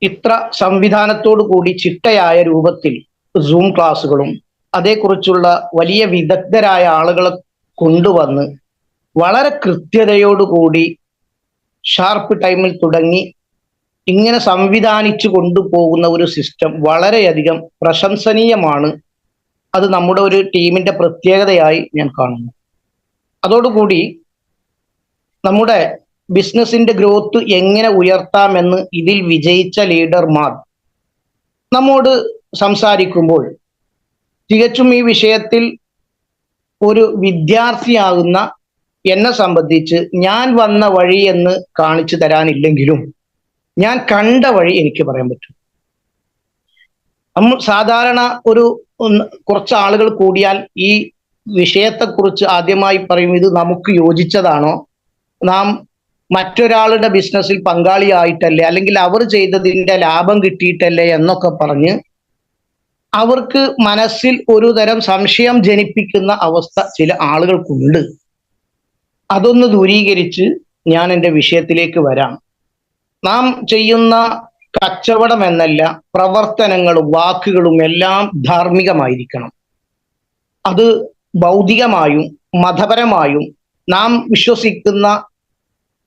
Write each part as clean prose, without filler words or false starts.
ഇത്ര സംവിധാനത്തോടു കൂടി ചിട്ടയായ രൂപത്തിൽ സൂം ക്ലാസ്സുകളും അതേക്കുറിച്ചുള്ള വലിയ വിദഗ്ധരായ ആളുകളെ കൊണ്ടുവന്ന് വളരെ കൃത്യതയോടുകൂടി ഷാർപ്പ് ടൈമിൽ തുടങ്ങി ഇങ്ങനെ സംവിധാനിച്ചു കൊണ്ടുപോകുന്ന ഒരു സിസ്റ്റം വളരെയധികം പ്രശംസനീയമാണ്. അത് നമ്മുടെ ഒരു ടീമിന്റെ പ്രത്യേകതയായി ഞാൻ കാണുന്നു. അതോടുകൂടി നമ്മുടെ ബിസിനസിന്റെ ഗ്രോത്ത് എങ്ങനെ ഉയർത്താമെന്ന് ഇതിൽ വിജയിച്ച ലീഡർമാർ നമ്മോട് സംസാരിക്കുമ്പോൾ തികച്ചും ഈ വിഷയത്തിൽ ഒരു വിദ്യാർത്ഥിയാകുന്ന എന്നെ സംബന്ധിച്ച് ഞാൻ വന്ന വഴി എന്ന് കാണിച്ചു തരാനില്ലെങ്കിലും ഞാൻ കണ്ട വഴി എനിക്ക് പറയാൻ പറ്റും. നമ്മൾ സാധാരണ കുറച്ച് ആളുകൾ കൂടിയാൽ ഈ വിഷയത്തെക്കുറിച്ച് ആദ്യമായി പറയും, ഇത് നമുക്ക് യോജിച്ചതാണോ, നാം മറ്റൊരാളുടെ ബിസിനസ്സിൽ പങ്കാളിയായിട്ടല്ലേ, അല്ലെങ്കിൽ അവർ ചെയ്തതിൻ്റെ ലാഭം കിട്ടിയിട്ടല്ലേ എന്നൊക്കെ പറഞ്ഞ് അവർക്ക് മനസ്സിൽ ഒരു തരം സംശയം ജനിപ്പിക്കുന്ന അവസ്ഥ ചില ആളുകൾക്കുണ്ട്. അതൊന്ന് ദൂരീകരിച്ച് ഞാൻ എൻ്റെ വിഷയത്തിലേക്ക് വരാം. നാം ചെയ്യുന്ന കച്ചവടം എന്നല്ല, പ്രവർത്തനങ്ങളും വാക്കുകളും എല്ലാം ധാർമ്മികമായിരിക്കണം. അത് ഭൗതികമായും മതപരമായും നാം വിശ്വസിക്കുന്ന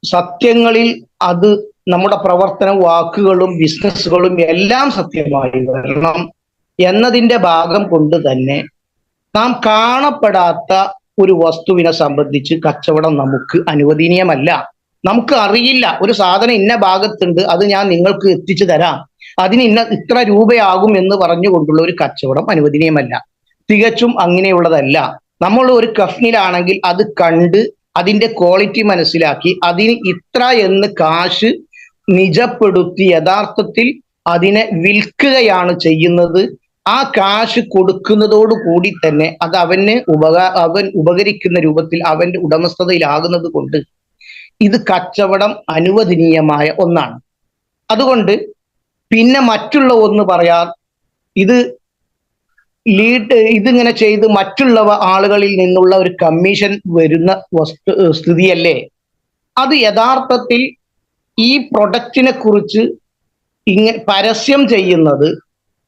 സത്യങ്ങളിൽ അത് നമ്മുടെ പ്രവർത്തന വാക്കുകളും ബിസിനസ്സുകളും എല്ലാം സത്യമായി വരണം എന്നതിൻ്റെ ഭാഗം കൊണ്ട് തന്നെ നാം കാണപ്പെടാത്ത ഒരു വസ്തുവിനെ സംബന്ധിച്ച് കച്ചവടം നമുക്ക് അനുവദനീയമല്ല. നമുക്ക് അറിയില്ല, ഒരു സാധനം ഇന്ന ഭാഗത്തുണ്ട്, അത് ഞാൻ നിങ്ങൾക്ക് എത്തിച്ചു തരാം, അതിന് ഇത്ര രൂപയാകും എന്ന് പറഞ്ഞുകൊണ്ടുള്ള ഒരു കച്ചവടം അനുവദനീയമല്ല. തികച്ചും അങ്ങനെയുള്ളതല്ല. നമ്മൾ ഒരു കഫ്നിലാണെങ്കിൽ അത് കണ്ട് അതിന്റെ ക്വാളിറ്റി മനസ്സിലാക്കി അതിന് ഇത്ര എന്ന് കാശ് നിജപ്പെടുത്തി യഥാർത്ഥത്തിൽ അതിനെ വിൽക്കുകയാണ് ചെയ്യുന്നത്. ആ കാശ് കൊടുക്കുന്നതോടു കൂടി തന്നെ അത് അവൻ ഉപകരിക്കുന്ന രൂപത്തിൽ അവന്റെ ഉടമസ്ഥതയിലാകുന്നത് കൊണ്ട് ഇത് കച്ചവടം അനുവദനീയമായ ഒന്നാണ്. അതുകൊണ്ട് പിന്നെ മറ്റുള്ള ഒന്ന് പറയാൻ, ഇതിങ്ങനെ ചെയ്ത് മറ്റുള്ള ആളുകളിൽ നിന്നുള്ള ഒരു കമ്മീഷൻ വരുന്ന സ്ഥിതിയല്ലേ. അത് യഥാർത്ഥത്തിൽ ഈ പ്രൊഡക്റ്റിനെ കുറിച്ച് പരസ്യം ചെയ്യുന്നത്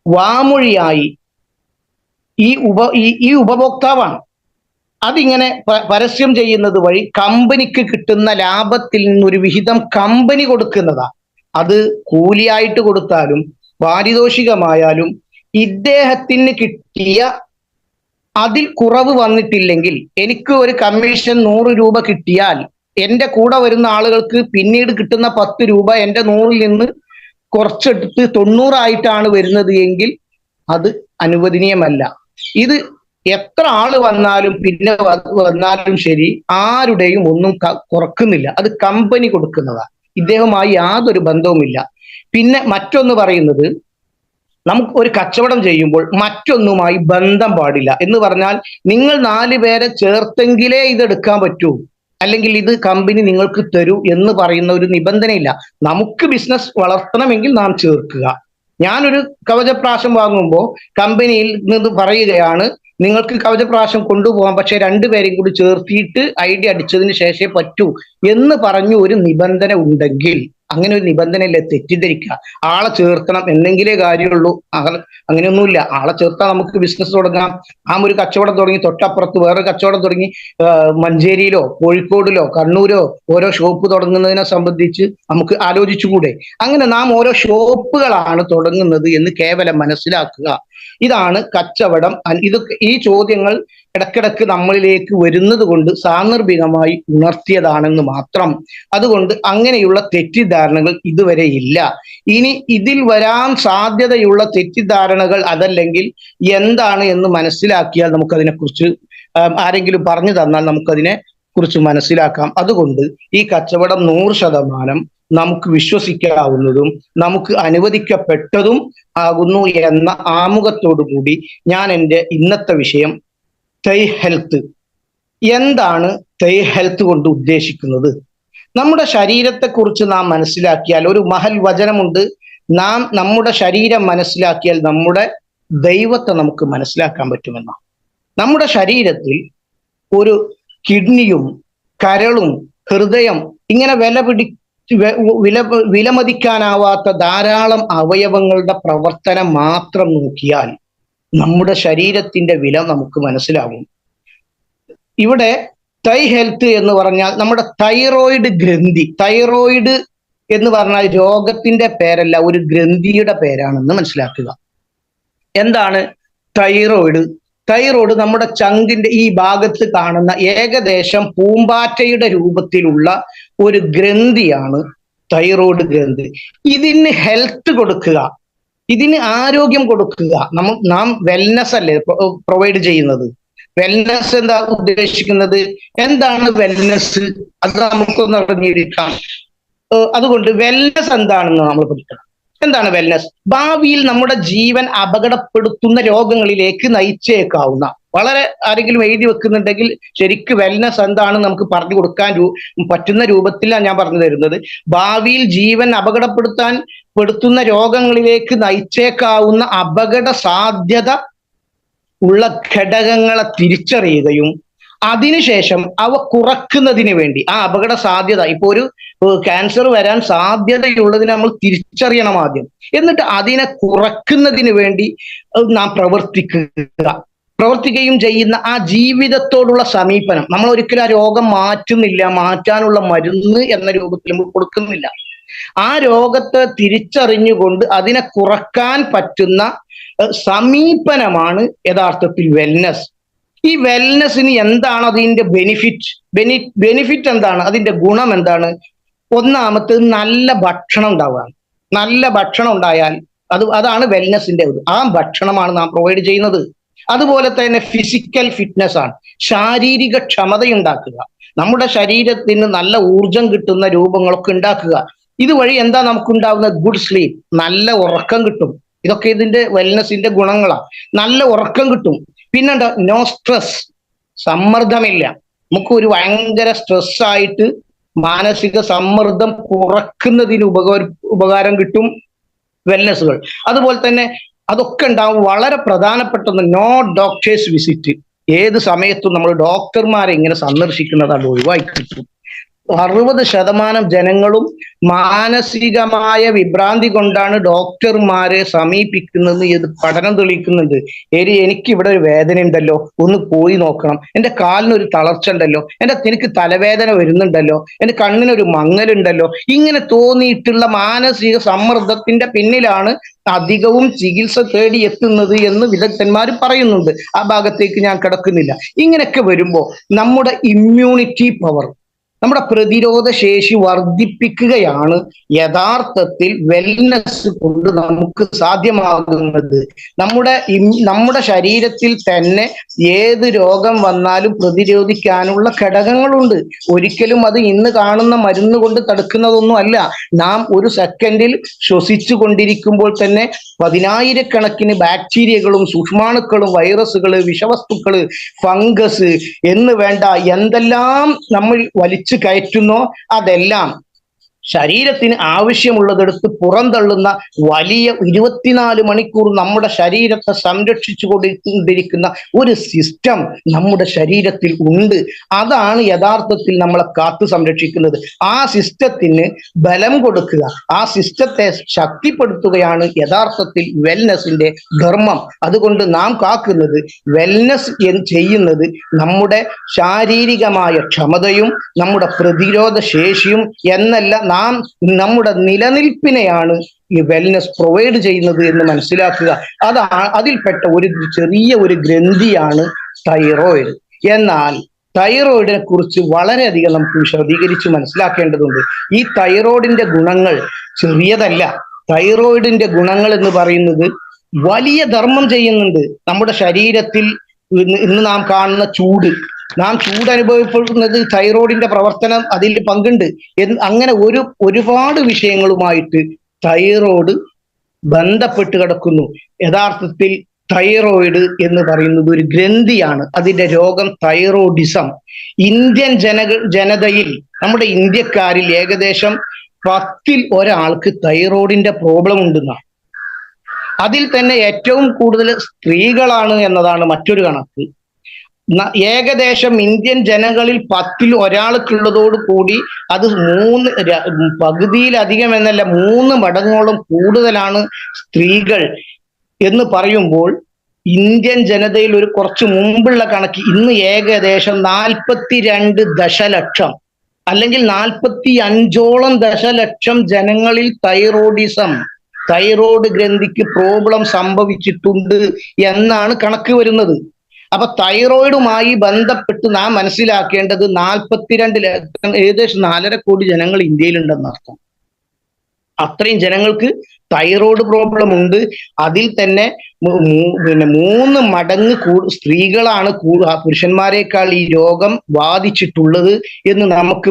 വാമൊഴിയായി ഈ ഉപഭോക്താവാണ്. അതിങ്ങനെ പരസ്യം ചെയ്യുന്നത് വഴി കമ്പനിക്ക് കിട്ടുന്ന ലാഭത്തിൽ നിന്നൊരു വിഹിതം കമ്പനി കൊടുക്കുന്നതാ. അത് കൂലിയായിട്ട് കൊടുത്താലും പാരിതോഷികമായാലും ഇദ്ദേഹത്തിന് കിട്ടിയ അതിൽ കുറവ് വന്നിട്ടില്ലെങ്കിൽ, എനിക്ക് ഒരു കമ്മീഷൻ 100 രൂപ കിട്ടിയാൽ എൻ്റെ കൂടെ വരുന്ന ആളുകൾക്ക് പിന്നീട് കിട്ടുന്ന 10 രൂപ എൻ്റെ 100-ൽ നിന്ന് കുറച്ചെടുത്ത് 90 ആയിട്ടാണ് വരുന്നത് എങ്കിൽ അത് അനുവദനീയമല്ല. ഇത് എത്ര ആള് വന്നാലും പിന്നെ വന്നാലും ശരി, ആരുടെയും ഒന്നും കുറക്കുന്നില്ല. അത് കമ്പനി കൊടുക്കുന്നതാണ്, ഇദ്ദേഹവുമായി യാതൊരു ബന്ധവുമില്ല. പിന്നെ മറ്റൊന്ന് പറയുന്നത്, നമുക്ക് ഒരു കച്ചവടം ചെയ്യുമ്പോൾ മറ്റൊന്നുമായി ബന്ധം പാടില്ല എന്ന് പറഞ്ഞാൽ, നിങ്ങൾ 4 പേരെ ചേർത്തെങ്കിലേ ഇത് എടുക്കാൻ പറ്റൂ, അല്ലെങ്കിൽ ഇത് കമ്പനി നിങ്ങൾക്ക് തരൂ എന്ന് പറയുന്ന ഒരു നിബന്ധനയില്ല. നമുക്ക് ബിസിനസ് വളർത്തണമെങ്കിൽ നാം ചേർക്കുക. ഞാനൊരു കവചപ്രാശം വാങ്ങുമ്പോൾ കമ്പനിയിൽ നിന്ന് പറയുകയാണ്, നിങ്ങൾക്ക് കവചപ്രാശം കൊണ്ടുപോകാം, പക്ഷെ 2 പേരെയും കൂടി ചേർത്തിയിട്ട് ഐഡിയ അടിച്ചതിന് ശേഷമേ പറ്റൂ എന്ന് പറഞ്ഞു ഒരു നിബന്ധന ഉണ്ടെങ്കിൽ, അങ്ങനെ ഒരു നിബന്ധനയല്ലേ തെറ്റിദ്ധരിക്കുക. ആളെ ചേർത്തണം എന്നെങ്കിലേ കാര്യമുള്ളൂ. അങ്ങനെയൊന്നുമില്ല. ആളെ ചേർത്താൽ നമുക്ക് ബിസിനസ് തുടങ്ങാം. ഒരു കച്ചവടം തുടങ്ങി, തൊട്ടപ്പുറത്ത് വേറൊരു കച്ചവടം തുടങ്ങി, മഞ്ചേരിയിലോ കോഴിക്കോടിലോ കണ്ണൂരോ ഓരോ ഷോപ്പ് തുടങ്ങുന്നതിനെ സംബന്ധിച്ച് നമുക്ക് ആലോചിച്ചുകൂടെ? അങ്ങനെ നാം ഓരോ ഷോപ്പുകളാണ് തുടങ്ങുന്നത് എന്ന് കേവലം മനസ്സിലാക്കുക. ഇതാണ് കച്ചവടം. ഈ ചോദ്യങ്ങൾ ഇടക്കിടക്ക് നമ്മളിലേക്ക് വരുന്നത് കൊണ്ട് സാന്ദർഭികമായി ഉണർത്തിയതാണെന്ന് മാത്രം. അതുകൊണ്ട് അങ്ങനെയുള്ള തെറ്റിദ്ധാരണകൾ ഇതുവരെ ഇല്ല. ഇനി ഇതിൽ വരാൻ സാധ്യതയുള്ള തെറ്റിദ്ധാരണകൾ അതല്ലെങ്കിൽ എന്താണ് എന്ന് മനസ്സിലാക്കിയാൽ നമുക്കതിനെക്കുറിച്ച് ആരെങ്കിലും പറഞ്ഞു തന്നാൽ നമുക്കതിനെ കുറിച്ച് മനസ്സിലാക്കാം. അതുകൊണ്ട് ഈ കച്ചവടം 100% നമുക്ക് വിശ്വസിക്കാവുന്നതും നമുക്ക് അനുവദിക്കപ്പെട്ടതും ആകുന്നു എന്ന ആമുഖത്തോടു കൂടി ഞാൻ എൻ്റെ ഇന്നത്തെ വിഷയം തൈ ഹെൽത്ത്. എന്താണ് തൈ ഹെൽത്ത് കൊണ്ട് ഉദ്ദേശിക്കുന്നത്? നമ്മുടെ ശരീരത്തെക്കുറിച്ച് നാം മനസ്സിലാക്കിയാൽ, ഒരു മഹൽ വചനമുണ്ട്, നാം നമ്മുടെ ശരീരം മനസ്സിലാക്കിയാൽ നമ്മുടെ ദൈവത്തെ നമുക്ക് മനസ്സിലാക്കാൻ പറ്റുമെന്നാണ്. നമ്മുടെ ശരീരത്തിൽ ഒരു കിഡ്നിയും കരളും ഹൃദയം ഇങ്ങനെ വില പിടിച്ച വില വിലമതിക്കാനാവാത്ത ധാരാളം അവയവങ്ങളുടെ പ്രവർത്തനം മാത്രം നോക്കിയാൽ നമ്മുടെ ശരീരത്തിന്റെ വില നമുക്ക് മനസ്സിലാവും. ഇവിടെ തൈ ഹെൽത്ത് എന്ന് പറഞ്ഞാൽ നമ്മുടെ തൈറോയിഡ് ഗ്രന്ഥി, തൈറോയിഡ് എന്ന് പറഞ്ഞാൽ രോഗത്തിന്റെ പേരല്ല, ഒരു ഗ്രന്ഥിയുടെ പേരാണെന്ന് മനസ്സിലാക്കുക. എന്താണ് തൈറോയിഡ്? തൈറോയിഡ് നമ്മുടെ ചങ്കിന്റെ ഈ ഭാഗത്ത് കാണുന്ന ഏകദേശം പൂമ്പാറ്റയുടെ രൂപത്തിലുള്ള ഒരു ഗ്രന്ഥിയാണ് തൈറോയിഡ് ഗ്രന്ഥി. ഇതിന് ഹെൽത്ത് കൊടുക്കുക, ഇതിന് ആരോഗ്യം കൊടുക്കുക. നാം വെൽനെസ് അല്ലേ പ്രൊവൈഡ് ചെയ്യുന്നത്. വെൽനെസ് എന്താ ഉദ്ദേശിക്കുന്നത്? എന്താണ് വെൽനെസ്? അത് നമുക്കൊന്ന് അറിഞ്ഞിരിക്കാം. അതുകൊണ്ട് വെൽനെസ് എന്താണെന്ന് നമ്മൾ പഠിക്കണം. എന്താണ് വെൽനെസ്? ഭാവിയിൽ നമ്മുടെ ജീവൻ അപകടപ്പെടുത്തുന്ന രോഗങ്ങളിലേക്ക് നയിച്ചേക്കാവുന്ന, വളരെ ആരെങ്കിലും എഴുതി വെക്കുന്നുണ്ടെങ്കിൽ ശരിക്ക് വെൽനെസ് എന്താണെന്ന് നമുക്ക് പറഞ്ഞു കൊടുക്കാൻ പറ്റുന്ന രൂപത്തിലാണ് ഞാൻ പറഞ്ഞു തരുന്നത്. ഭാവിയിൽ ജീവൻ അപകടപ്പെടുത്തുന്ന രോഗങ്ങളിലേക്ക് നയിച്ചേക്കാവുന്ന അപകട സാധ്യത ഉള്ള ഘടകങ്ങളെ തിരിച്ചറിയുകയും അതിനുശേഷം അവ കുറക്കുന്നതിന് വേണ്ടി, ആ അപകട സാധ്യത, ഇപ്പൊ ഒരു ക്യാൻസർ വരാൻ സാധ്യതയുള്ളതിനെ നമ്മൾ തിരിച്ചറിയണം ആദ്യം, എന്നിട്ട് അതിനെ കുറക്കുന്നതിന് വേണ്ടി നാം പ്രവർത്തിക്കുകയും ചെയ്യുന്ന ആ ജീവിതത്തോടുള്ള സമീപനം. നമ്മൾ ഒരിക്കലും ആ രോഗം മാറ്റുന്നില്ല, മാറ്റാനുള്ള മരുന്ന് എന്ന രൂപത്തിൽ നമ്മൾ കൊടുക്കുന്നില്ല. ആ രോഗത്തെ തിരിച്ചറിഞ്ഞുകൊണ്ട് അതിനെ കുറക്കാൻ പറ്റുന്ന സമീപനമാണ് യഥാർത്ഥത്തിൽ വെൽനെസ്. ഈ വെൽനെസ്സിന് എന്താണ് അതിന്റെ ബെനിഫിറ്റ് എന്താണ്? അതിന്റെ ഗുണം എന്താണ്? ഒന്നാമത്തേത് നല്ല ഭക്ഷണം ഉണ്ടാവുക. നല്ല ഭക്ഷണം ഉണ്ടായാൽ അതാണ് വെൽനെസ്സിന്റെ ആ ഭക്ഷണമാണ് നാം പ്രൊവൈഡ് ചെയ്യുന്നത്. അതുപോലെ തന്നെ ഫിസിക്കൽ ഫിറ്റ്നസ് ആണ്, ശാരീരിക ക്ഷമതയുണ്ടാക്കുക, നമ്മുടെ ശരീരത്തിന് നല്ല ഊർജം കിട്ടുന്ന രൂപങ്ങളൊക്കെ ഉണ്ടാക്കുക. ഇതുവഴി എന്താ നമുക്കുണ്ടാവുന്നത്? ഗുഡ് സ്ലീപ്പ്, നല്ല ഉറക്കം കിട്ടും. ഇതൊക്കെ ഇതിന്റെ വെൽനെസ്സിന്റെ ഗുണങ്ങളാണ്. നല്ല ഉറക്കം കിട്ടും. പിന്നെന്താ? നോ സ്ട്രെസ്, സമ്മർദ്ദമില്ല. നമുക്ക് ഒരു ഭയങ്കര സ്ട്രെസ് ആയിട്ട് മാനസിക സമ്മർദ്ദം കുറക്കുന്നതിന് ഉപകാരം കിട്ടും വെൽനെസ്സുകൾ. അതുപോലെ തന്നെ അതൊക്കെ ഉണ്ടാവും. വളരെ പ്രധാനപ്പെട്ടത് നോ ഡോക്ടേഴ്സ് വിസിറ്റ്. ഏത് സമയത്തും നമ്മൾ ഡോക്ടർമാരെ ഇങ്ങനെ സന്ദർശിക്കുന്നതാണ് ഒഴിവാക്കി കിട്ടും. 60% ജനങ്ങളും മാനസികമായ വിഭ്രാന്തി കൊണ്ടാണ് ഡോക്ടർമാരെ സമീപിക്കുന്നത്. ഇത് പഠനം തെളിയിക്കുന്നുണ്ട്. എനിക്ക് ഇവിടെ ഒരു വേദന ഉണ്ടല്ലോ, ഒന്ന് പോയി നോക്കണം. എൻ്റെ കാലിനൊരു തളർച്ച ഉണ്ടല്ലോ, എനിക്ക് തലവേദന വരുന്നുണ്ടല്ലോ, എൻ്റെ കണ്ണിനൊരു മങ്ങലുണ്ടല്ലോ. ഇങ്ങനെ തോന്നിയിട്ടുള്ള മാനസിക സമ്മർദ്ദത്തിന്റെ പിന്നിലാണ് അധികവും ചികിത്സ തേടി എത്തുന്നത് എന്ന് വിദഗ്ധന്മാർ പറയുന്നുണ്ട്. ആ ഭാഗത്തേക്ക് ഞാൻ കിടക്കുന്നില്ല. ഇങ്ങനെയൊക്കെ വരുമ്പോൾ നമ്മുടെ ഇമ്മ്യൂണിറ്റി പവർ, നമ്മുടെ പ്രതിരോധ ശേഷി വർദ്ധിപ്പിക്കുകയാണ് യഥാർത്ഥത്തിൽ വെൽനെസ് കൊണ്ട് നമുക്ക് സാധ്യമാകുന്നത്. നമ്മുടെ ശരീരത്തിൽ തന്നെ ഏത് രോഗം വന്നാലും പ്രതിരോധിക്കാനുള്ള ഘടകങ്ങളുണ്ട്. ഒരിക്കലും അത് ഇന്ന് കാണുന്ന മരുന്ന് കൊണ്ട് തടുക്കുന്നതൊന്നും അല്ല. നാം ഒരു സെക്കൻഡിൽ ശ്വസിച്ചു കൊണ്ടിരിക്കുമ്പോൾ തന്നെ 10,000-കണക്കിന് ബാക്ടീരിയകളും സൂക്ഷ്മാണുക്കളും വൈറസുകള് വിഷവസ്തുക്കള് ഫംഗസ് എന്ന് വേണ്ട എന്തെല്ലാം നമ്മൾ വലിച്ചു കയറ്റുന്നോ അതെല്ലാം ശരീരത്തിന് ആവശ്യമുള്ളതെടുത്ത് പുറന്തള്ളുന്ന വലിയ 24 മണിക്കൂർ നമ്മുടെ ശരീരത്തെ സംരക്ഷിച്ചു കൊണ്ടിരിക്കുന്ന ഒരു സിസ്റ്റം നമ്മുടെ ശരീരത്തിൽ ഉണ്ട്. അതാണ് യഥാർത്ഥത്തിൽ നമ്മളെ കാത്തു സംരക്ഷിക്കുന്നത്. ആ സിസ്റ്റത്തിന് ബലം കൊടുക്കുക, ആ സിസ്റ്റത്തെ ശക്തിപ്പെടുത്തുകയാണ് യഥാർത്ഥത്തിൽ വെൽനെസിന്റെ ധർമ്മം. അതുകൊണ്ട് നാം കാക്കുന്നത്, വെൽനെസ് ചെയ്യുന്നത് നമ്മുടെ ശാരീരികമായ ക്ഷമതയും നമ്മുടെ പ്രതിരോധ ശേഷിയും എന്നല്ല, നാം നമ്മുടെ നിലനിൽപ്പിനെയാണ് ഈ വെൽനെസ് പ്രൊവൈഡ് ചെയ്യുന്നത് എന്ന് മനസ്സിലാക്കുക. അതിൽപ്പെട്ട ഒരു ചെറിയ ഒരു ഗ്രന്ഥിയാണ് തൈറോയിഡ്. എന്നാൽ തൈറോയിഡിനെ കുറിച്ച് വളരെയധികം നമുക്ക് വിശദീകരിച്ച് മനസ്സിലാക്കേണ്ടതുണ്ട്. ഈ തൈറോയിഡിന്റെ ഗുണങ്ങൾ ചെറിയതല്ല. തൈറോയിഡിന്റെ ഗുണങ്ങൾ എന്ന് പറയുന്നത് വലിയ ധർമ്മം ചെയ്യുന്നുണ്ട്. നമ്മുടെ ശരീരത്തിൽ ഇന്ന് നാം കാണുന്ന നാം ചൂട് അനുഭവപ്പെടുന്നത് തൈറോയിഡിന്റെ പ്രവർത്തനം അതിൽ പങ്കുണ്ട്. അങ്ങനെ ഒരുപാട് വിഷയങ്ങളുമായിട്ട് തൈറോയിഡ് ബന്ധപ്പെട്ട് കിടക്കുന്നു. യഥാർത്ഥത്തിൽ തൈറോയിഡ് എന്ന് പറയുന്നത് ഒരു ഗ്രന്ഥിയാണ്. അതിന്റെ രോഗം തൈറോയിഡിസം. ഇന്ത്യൻ ജനതയിൽ, നമ്മുടെ ഇന്ത്യക്കാരിൽ ഏകദേശം 10-ൽ ഒരാൾക്ക് തൈറോയിഡിന്റെ പ്രോബ്ലം ഉണ്ടെന്നാണ്. അതിൽ തന്നെ ഏറ്റവും കൂടുതൽ സ്ത്രീകളാണ് എന്നതാണ് മറ്റൊരു കണക്ക്. ഏകദേശം ഇന്ത്യൻ ജനങ്ങളിൽ 10ൽ ഒരാൾക്കുള്ളതോട് കൂടി അത് പകുതിയിലധികം എന്നല്ല 3 മടങ്ങോളം കൂടുതലാണ് സ്ത്രീകൾ എന്ന് പറയുമ്പോൾ ഇന്ത്യൻ ജനതയിൽ ഒരു കുറച്ച് മുമ്പുള്ള കണക്ക് ഇന്ന് ഏകദേശം 42 ദശലക്ഷം അല്ലെങ്കിൽ 45ഓളം ദശലക്ഷം ജനങ്ങളിൽ തൈറോയ്ഡ് ഗ്രന്ഥിക്ക് പ്രോബ്ലം സംഭവിച്ചിട്ടുണ്ട് എന്നാണ് കണക്ക് വരുന്നത്. അപ്പൊ തൈറോയിഡുമായി ബന്ധപ്പെട്ട് നാം മനസ്സിലാക്കേണ്ടത് 42 ഏകദേശം 4.5 കോടി ജനങ്ങൾ ഇന്ത്യയിലുണ്ടെന്നർത്ഥം. അത്രയും ജനങ്ങൾക്ക് തൈറോയ്ഡ് പ്രോബ്ലം ഉണ്ട്. അതിൽ തന്നെ 3 മടങ്ങ് സ്ത്രീകളാണ് പുരുഷന്മാരെക്കാൾ ഈ രോഗം ബാധിച്ചിട്ടുള്ളത് എന്ന് നമുക്ക്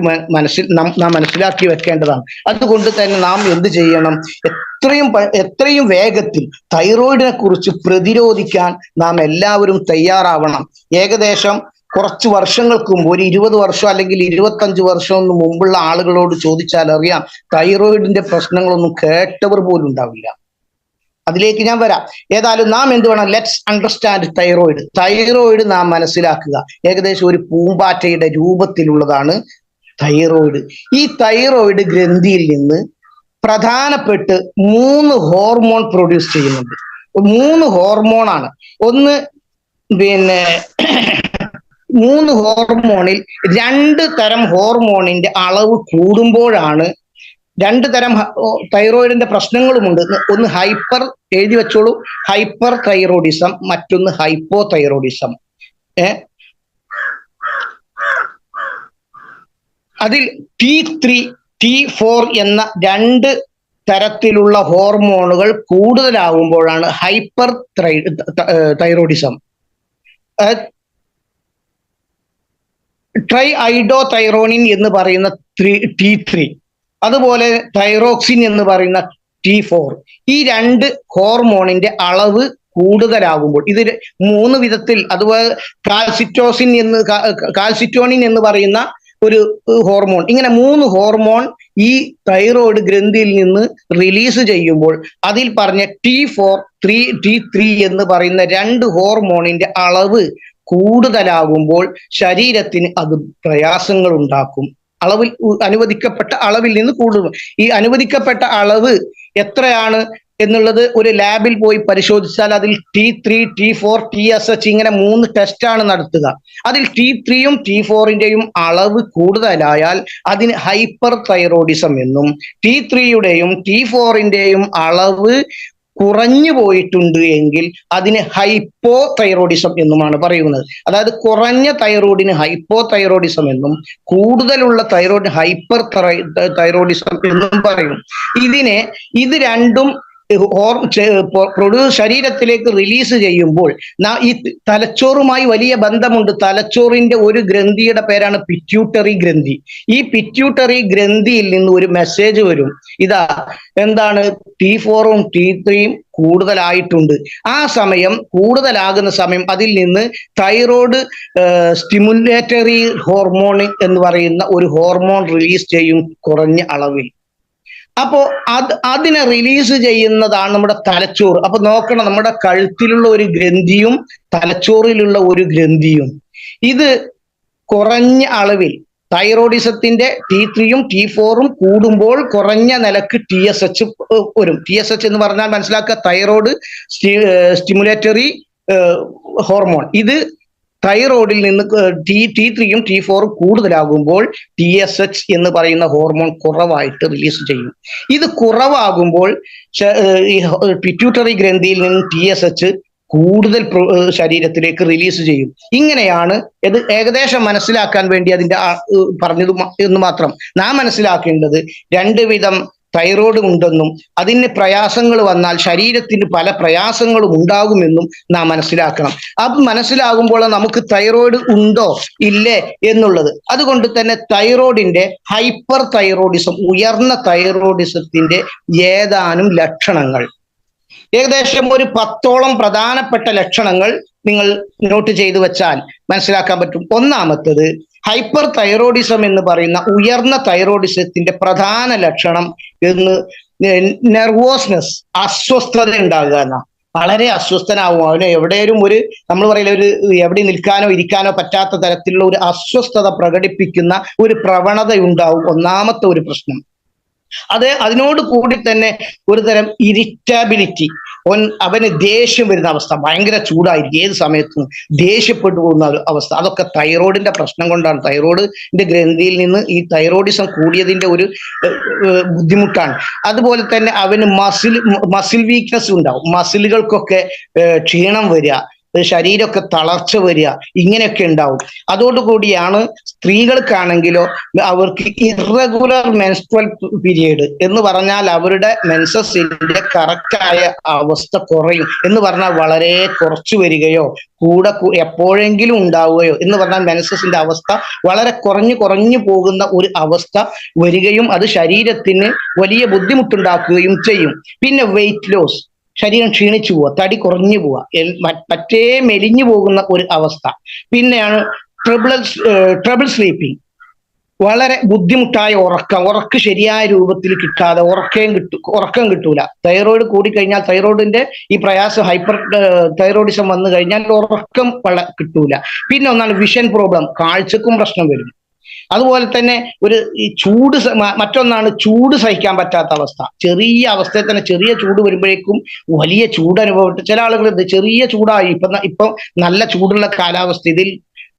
നാം മനസ്സിലാക്കി വെക്കേണ്ടതാണ്. അതുകൊണ്ട് തന്നെ നാം എന്ത് ചെയ്യണം? എത്രയും വേഗത്തിൽ തൈറോയിഡിനെ കുറിച്ച് പ്രതിരോധിക്കാൻ നാം എല്ലാവരും തയ്യാറാവണം. ഏകദേശം കുറച്ച് വർഷങ്ങൾക്ക് മുമ്പ് ഒരു 20 വർഷം അല്ലെങ്കിൽ 25 വർഷം മുമ്പുള്ള ആളുകളോട് ചോദിച്ചാൽ അറിയാം, തൈറോയിഡിന്റെ പ്രശ്നങ്ങളൊന്നും കേട്ടവർ പോലും ഉണ്ടാവില്ല. അതിലേക്ക് ഞാൻ വരാം. ഏതായാലും നാം എന്ത് വേണം? ലെറ്റ്സ് അണ്ടർസ്റ്റാൻഡ് തൈറോയിഡ് നാം മനസ്സിലാക്കുക. ഏകദേശം ഒരു പൂമ്പാറ്റയുടെ രൂപത്തിലുള്ളതാണ് തൈറോയിഡ്. ഈ തൈറോയിഡ് ഗ്രന്ഥിയിൽ നിന്ന് പ്രധാനപ്പെട്ട് 3 ഹോർമോൺ പ്രൊഡ്യൂസ് ചെയ്യുന്നുണ്ട്. 3 ഹോർമോണാണ്. ഒന്ന് 3 ഹോർമോണിൽ 2 തരം ഹോർമോണിന്റെ അളവ് കൂടുമ്പോഴാണ് 2 തരം തൈറോയിഡിന്റെ പ്രശ്നങ്ങളുമുണ്ട്. ഒന്ന് എഴുതി വെച്ചോളൂ, ഹൈപ്പർ തൈറോയിഡിസം, മറ്റൊന്ന് ഹൈപ്പോ തൈറോയിഡിസം. അതിൽ T3 T4 എന്ന 2 തരത്തിലുള്ള ഹോർമോണുകൾ കൂടുതലാകുമ്പോഴാണ് ഹൈപ്പർ തൈറോയിഡിസം. ട്രൈഐഡോതൈറോണിൻ എന്ന് പറയുന്ന T3, അതുപോലെ തൈറോക്സിൻ എന്ന് പറയുന്ന T4, ഈ 2 ഹോർമോണിന്റെ അളവ് കൂടുതലാകുമ്പോൾ ഇത് 3 വിധത്തിൽ, അതുപോലെ കാൽസിറ്റോണിൻ എന്ന് പറയുന്ന ഒരു ഹോർമോൺ, ഇങ്ങനെ 3 ഹോർമോൺ ഈ തൈറോയ്ഡ് ഗ്രന്ഥിയിൽ നിന്ന് റിലീസ് ചെയ്യുമ്പോൾ അതിൽ പറഞ്ഞ T4 T3 എന്ന് പറയുന്ന 2 ഹോർമോണിന്റെ അളവ് കൂടുതലാകുമ്പോൾ ശരീരത്തിന് അത് പ്രയാസങ്ങൾ ഉണ്ടാക്കും. അനുവദിക്കപ്പെട്ട അളവിൽ നിന്ന് കൂടുതൽ. ഈ അനുവദിക്കപ്പെട്ട അളവ് എത്രയാണ് എന്നുള്ളത് ഒരു ലാബിൽ പോയി പരിശോധിച്ചാൽ അതിൽ T3 T4 TSH ഇങ്ങനെ 3 ടെസ്റ്റാണ് നടത്തുക. അതിൽ T3യും T4ന്റെയും അളവ് കൂടുതലായാൽ അതിന് ഹൈപ്പർ തൈറോയിഡിസം എന്നും, T3യുടെയും T4ന്റെയും അളവ് കുറഞ്ഞു പോയിട്ടുണ്ട് എങ്കിൽ അതിന് ഹൈപ്പോ തൈറോയിഡിസം എന്നുമാണ് പറയുന്നത്. അതായത് കുറഞ്ഞ തൈറോയിഡിന് ഹൈപ്പോ തൈറോയിഡിസം എന്നും, കൂടുതലുള്ള തൈറോയിഡിന് ഹൈപ്പർ തൈറോയിഡിസം എന്നും പറയും. ഇത് രണ്ടും ശരീരത്തിലേക്ക് റിലീസ് ചെയ്യുമ്പോൾ ഈ തലച്ചോറുമായി വലിയ ബന്ധമുണ്ട്. തലച്ചോറിന്റെ ഒരു ഗ്രന്ഥിയുടെ പേരാണ് പിറ്റ്യൂട്ടറി ഗ്രന്ഥി. ഈ പിറ്റ്യൂട്ടറി ഗ്രന്ഥിയിൽ നിന്ന് ഒരു മെസ്സേജ് വരും, ഇതാ എന്താണ് T4ഉം T3യും കൂടുതലായിട്ടുണ്ട്. ആ സമയം കൂടുതലാകുന്ന സമയം അതിൽ നിന്ന് തൈറോയ്ഡ് സ്റ്റിമുലേറ്ററി ഹോർമോൺ എന്ന് പറയുന്ന ഒരു ഹോർമോൺ റിലീസ് ചെയ്യും കുറഞ്ഞ അളവിൽ. അപ്പോ അതിനെ റിലീസ് ചെയ്യുന്നതാണ് നമ്മുടെ തലച്ചോറ്. അപ്പൊ നോക്കണം, നമ്മുടെ കഴുത്തിലുള്ള ഒരു ഗ്രന്ഥിയും തലച്ചോറിലുള്ള ഒരു ഗ്രന്ഥിയും ഇത് കുറഞ്ഞ അളവിൽ തൈറോയിഡിസത്തിന്റെ T3യും T4ഉം കൂടുമ്പോൾ കുറഞ്ഞ നിലക്ക് TSH വരും. TSH എന്ന് പറഞ്ഞാൽ മനസ്സിലാക്കുക, തൈറോയ്ഡ് സ്റ്റിമുലേറ്ററി ഹോർമോൺ. ഇത് തൈറോയിഡിൽ നിന്ന് T3യും T4ഉം കൂടുതലാകുമ്പോൾ TSH എന്ന് പറയുന്ന ഹോർമോൺ കുറവായിട്ട് റിലീസ് ചെയ്യും. ഇത് കുറവാകുമ്പോൾ പിറ്റ്യൂട്ടറി ഗ്രന്ഥിയിൽ നിന്ന് TSH കൂടുതൽ ശരീരത്തിലേക്ക് റിലീസ് ചെയ്യും. ഇങ്ങനെയാണ് ഇത് ഏകദേശം മനസ്സിലാക്കാൻ വേണ്ടി അതിന്റെ പറഞ്ഞത് എന്ന് മാത്രം. നാം മനസ്സിലാക്കേണ്ടത് 2 വിധം തൈറോയ്ഡ് ഉണ്ടെന്നും അതിന് പ്രയാസങ്ങൾ വന്നാൽ ശരീരത്തിന് പല പ്രയാസങ്ങളും ഉണ്ടാകുമെന്നും നാം മനസ്സിലാക്കണം. അത് മനസ്സിലാകുമ്പോൾ നമുക്ക് തൈറോയ്ഡ് ഉണ്ടോ ഇല്ലേ എന്നുള്ളത്. അതുകൊണ്ട് തന്നെ തൈറോയ്ഡിന്റെ ഹൈപ്പർ തൈറോയിഡിസം, ഉയർന്ന തൈറോയിഡിസത്തിന്റെ ഏതാനും ലക്ഷണങ്ങൾ, ഏകദേശം ഒരു 10ഓളം പ്രധാനപ്പെട്ട ലക്ഷണങ്ങൾ നിങ്ങൾ നോട്ട് ചെയ്തു വെച്ചാൽ മനസ്സിലാക്കാൻ പറ്റും. ഒന്നാമത്തത്, ഹൈപ്പർ തൈറോയിഡിസം എന്ന് പറയുന്ന ഉയർന്ന തൈറോയിഡിസത്തിന്റെ പ്രധാന ലക്ഷണം നെർവോസ്നെസ്, അസ്വസ്ഥത ഉണ്ടാകുക എന്നാണ്. വളരെ അസ്വസ്ഥനാവും. അവന് എവിടെയും നമ്മൾ പറയില്ല, എവിടെ നിൽക്കാനോ ഇരിക്കാനോ പറ്റാത്ത തരത്തിലുള്ള ഒരു അസ്വസ്ഥത പ്രകടിപ്പിക്കുന്ന ഒരു പ്രവണത ഉണ്ടാവും. ഒന്നാമത്തെ ഒരു പ്രശ്നം. അതിനോട് കൂടി തന്നെ ഒരു തരം ഇറിറ്റബിലിറ്റി, അവന് ദേഷ്യം വരുന്ന അവസ്ഥ, ഭയങ്കര ചൂടായിരിക്കും, ഏത് സമയത്തും ദേഷ്യപ്പെട്ടു പോകുന്ന അവസ്ഥ. അതൊക്കെ തൈറോയിഡിന്റെ പ്രശ്നം കൊണ്ടാണ്. തൈറോയിഡിന്റെ ഗ്രന്ഥിയിൽ നിന്ന് ഈ തൈറോയിഡിസം കൂടിയതിന്റെ ഒരു ബുദ്ധിമുട്ടാണ്. അതുപോലെ തന്നെ അവന് മസിൽ വീക്ക്നെസ് ഉണ്ടാവും, മസിലുകൾക്കൊക്കെ ക്ഷീണം വരിക, ശരീരമൊക്കെ തളർച്ച വരിക, ഇങ്ങനെയൊക്കെ ഉണ്ടാവും. അതോടുകൂടിയാണ് സ്ത്രീകൾക്കാണെങ്കിലോ അവർക്ക് ഇറഗുലർ മെൻസ്ട്രൽ പീരിയഡ് എന്ന് പറഞ്ഞാൽ അവരുടെ മെൻസസിന്റെ കറക്റ്റായ അവസ്ഥ കുറയും എന്ന് പറഞ്ഞാൽ വളരെ കുറച്ചു വരികയോ കൂടെ എപ്പോഴെങ്കിലും ഉണ്ടാവുകയോ എന്ന് പറഞ്ഞാൽ മെൻസസിന്റെ അവസ്ഥ വളരെ കുറഞ്ഞു പോകുന്ന ഒരു അവസ്ഥ വരികയും അത് ശരീരത്തിന് വലിയ ബുദ്ധിമുട്ടുണ്ടാക്കുകയും ചെയ്യും. പിന്നെ വെയിറ്റ് ലോസ്, ശരീരം ക്ഷീണിച്ചു പോവുക, തടി കുറഞ്ഞു പോവുക, മറ്റേ മെലിഞ്ഞു പോകുന്ന ഒരു അവസ്ഥ. പിന്നെയാണ് ട്രബിൾ സ്ലീപ്പിംഗ്, വളരെ ബുദ്ധിമുട്ടായ ഉറക്കം ശരിയായ രൂപത്തിൽ കിട്ടാതെ ഉറക്കം കിട്ടൂല. തൈറോയിഡ് കൂടിക്കഴിഞ്ഞാൽ, തൈറോയിഡിന്റെ ഈ പ്രയാസം, ഹൈപ്പർ തൈറോയിഡിസം വന്നു കഴിഞ്ഞാൽ ഉറക്കം കിട്ടൂല. പിന്നെ ഒന്നാണ് വിഷൻ പ്രോബ്ലം, കാഴ്ചക്കും പ്രശ്നം വരും. അതുപോലെ തന്നെ മറ്റൊന്നാണ് ചൂട് സഹിക്കാൻ പറ്റാത്ത അവസ്ഥ. ചെറിയ അവസ്ഥയിൽ തന്നെ ചെറിയ ചൂട് വരുമ്പോഴേക്കും വലിയ ചൂട് അനുഭവപ്പെട്ട് ചില ആളുകൾ ചെറിയ ചൂടായി, ഇപ്പൊ നല്ല ചൂടുള്ള കാലാവസ്ഥ, ഇതിൽ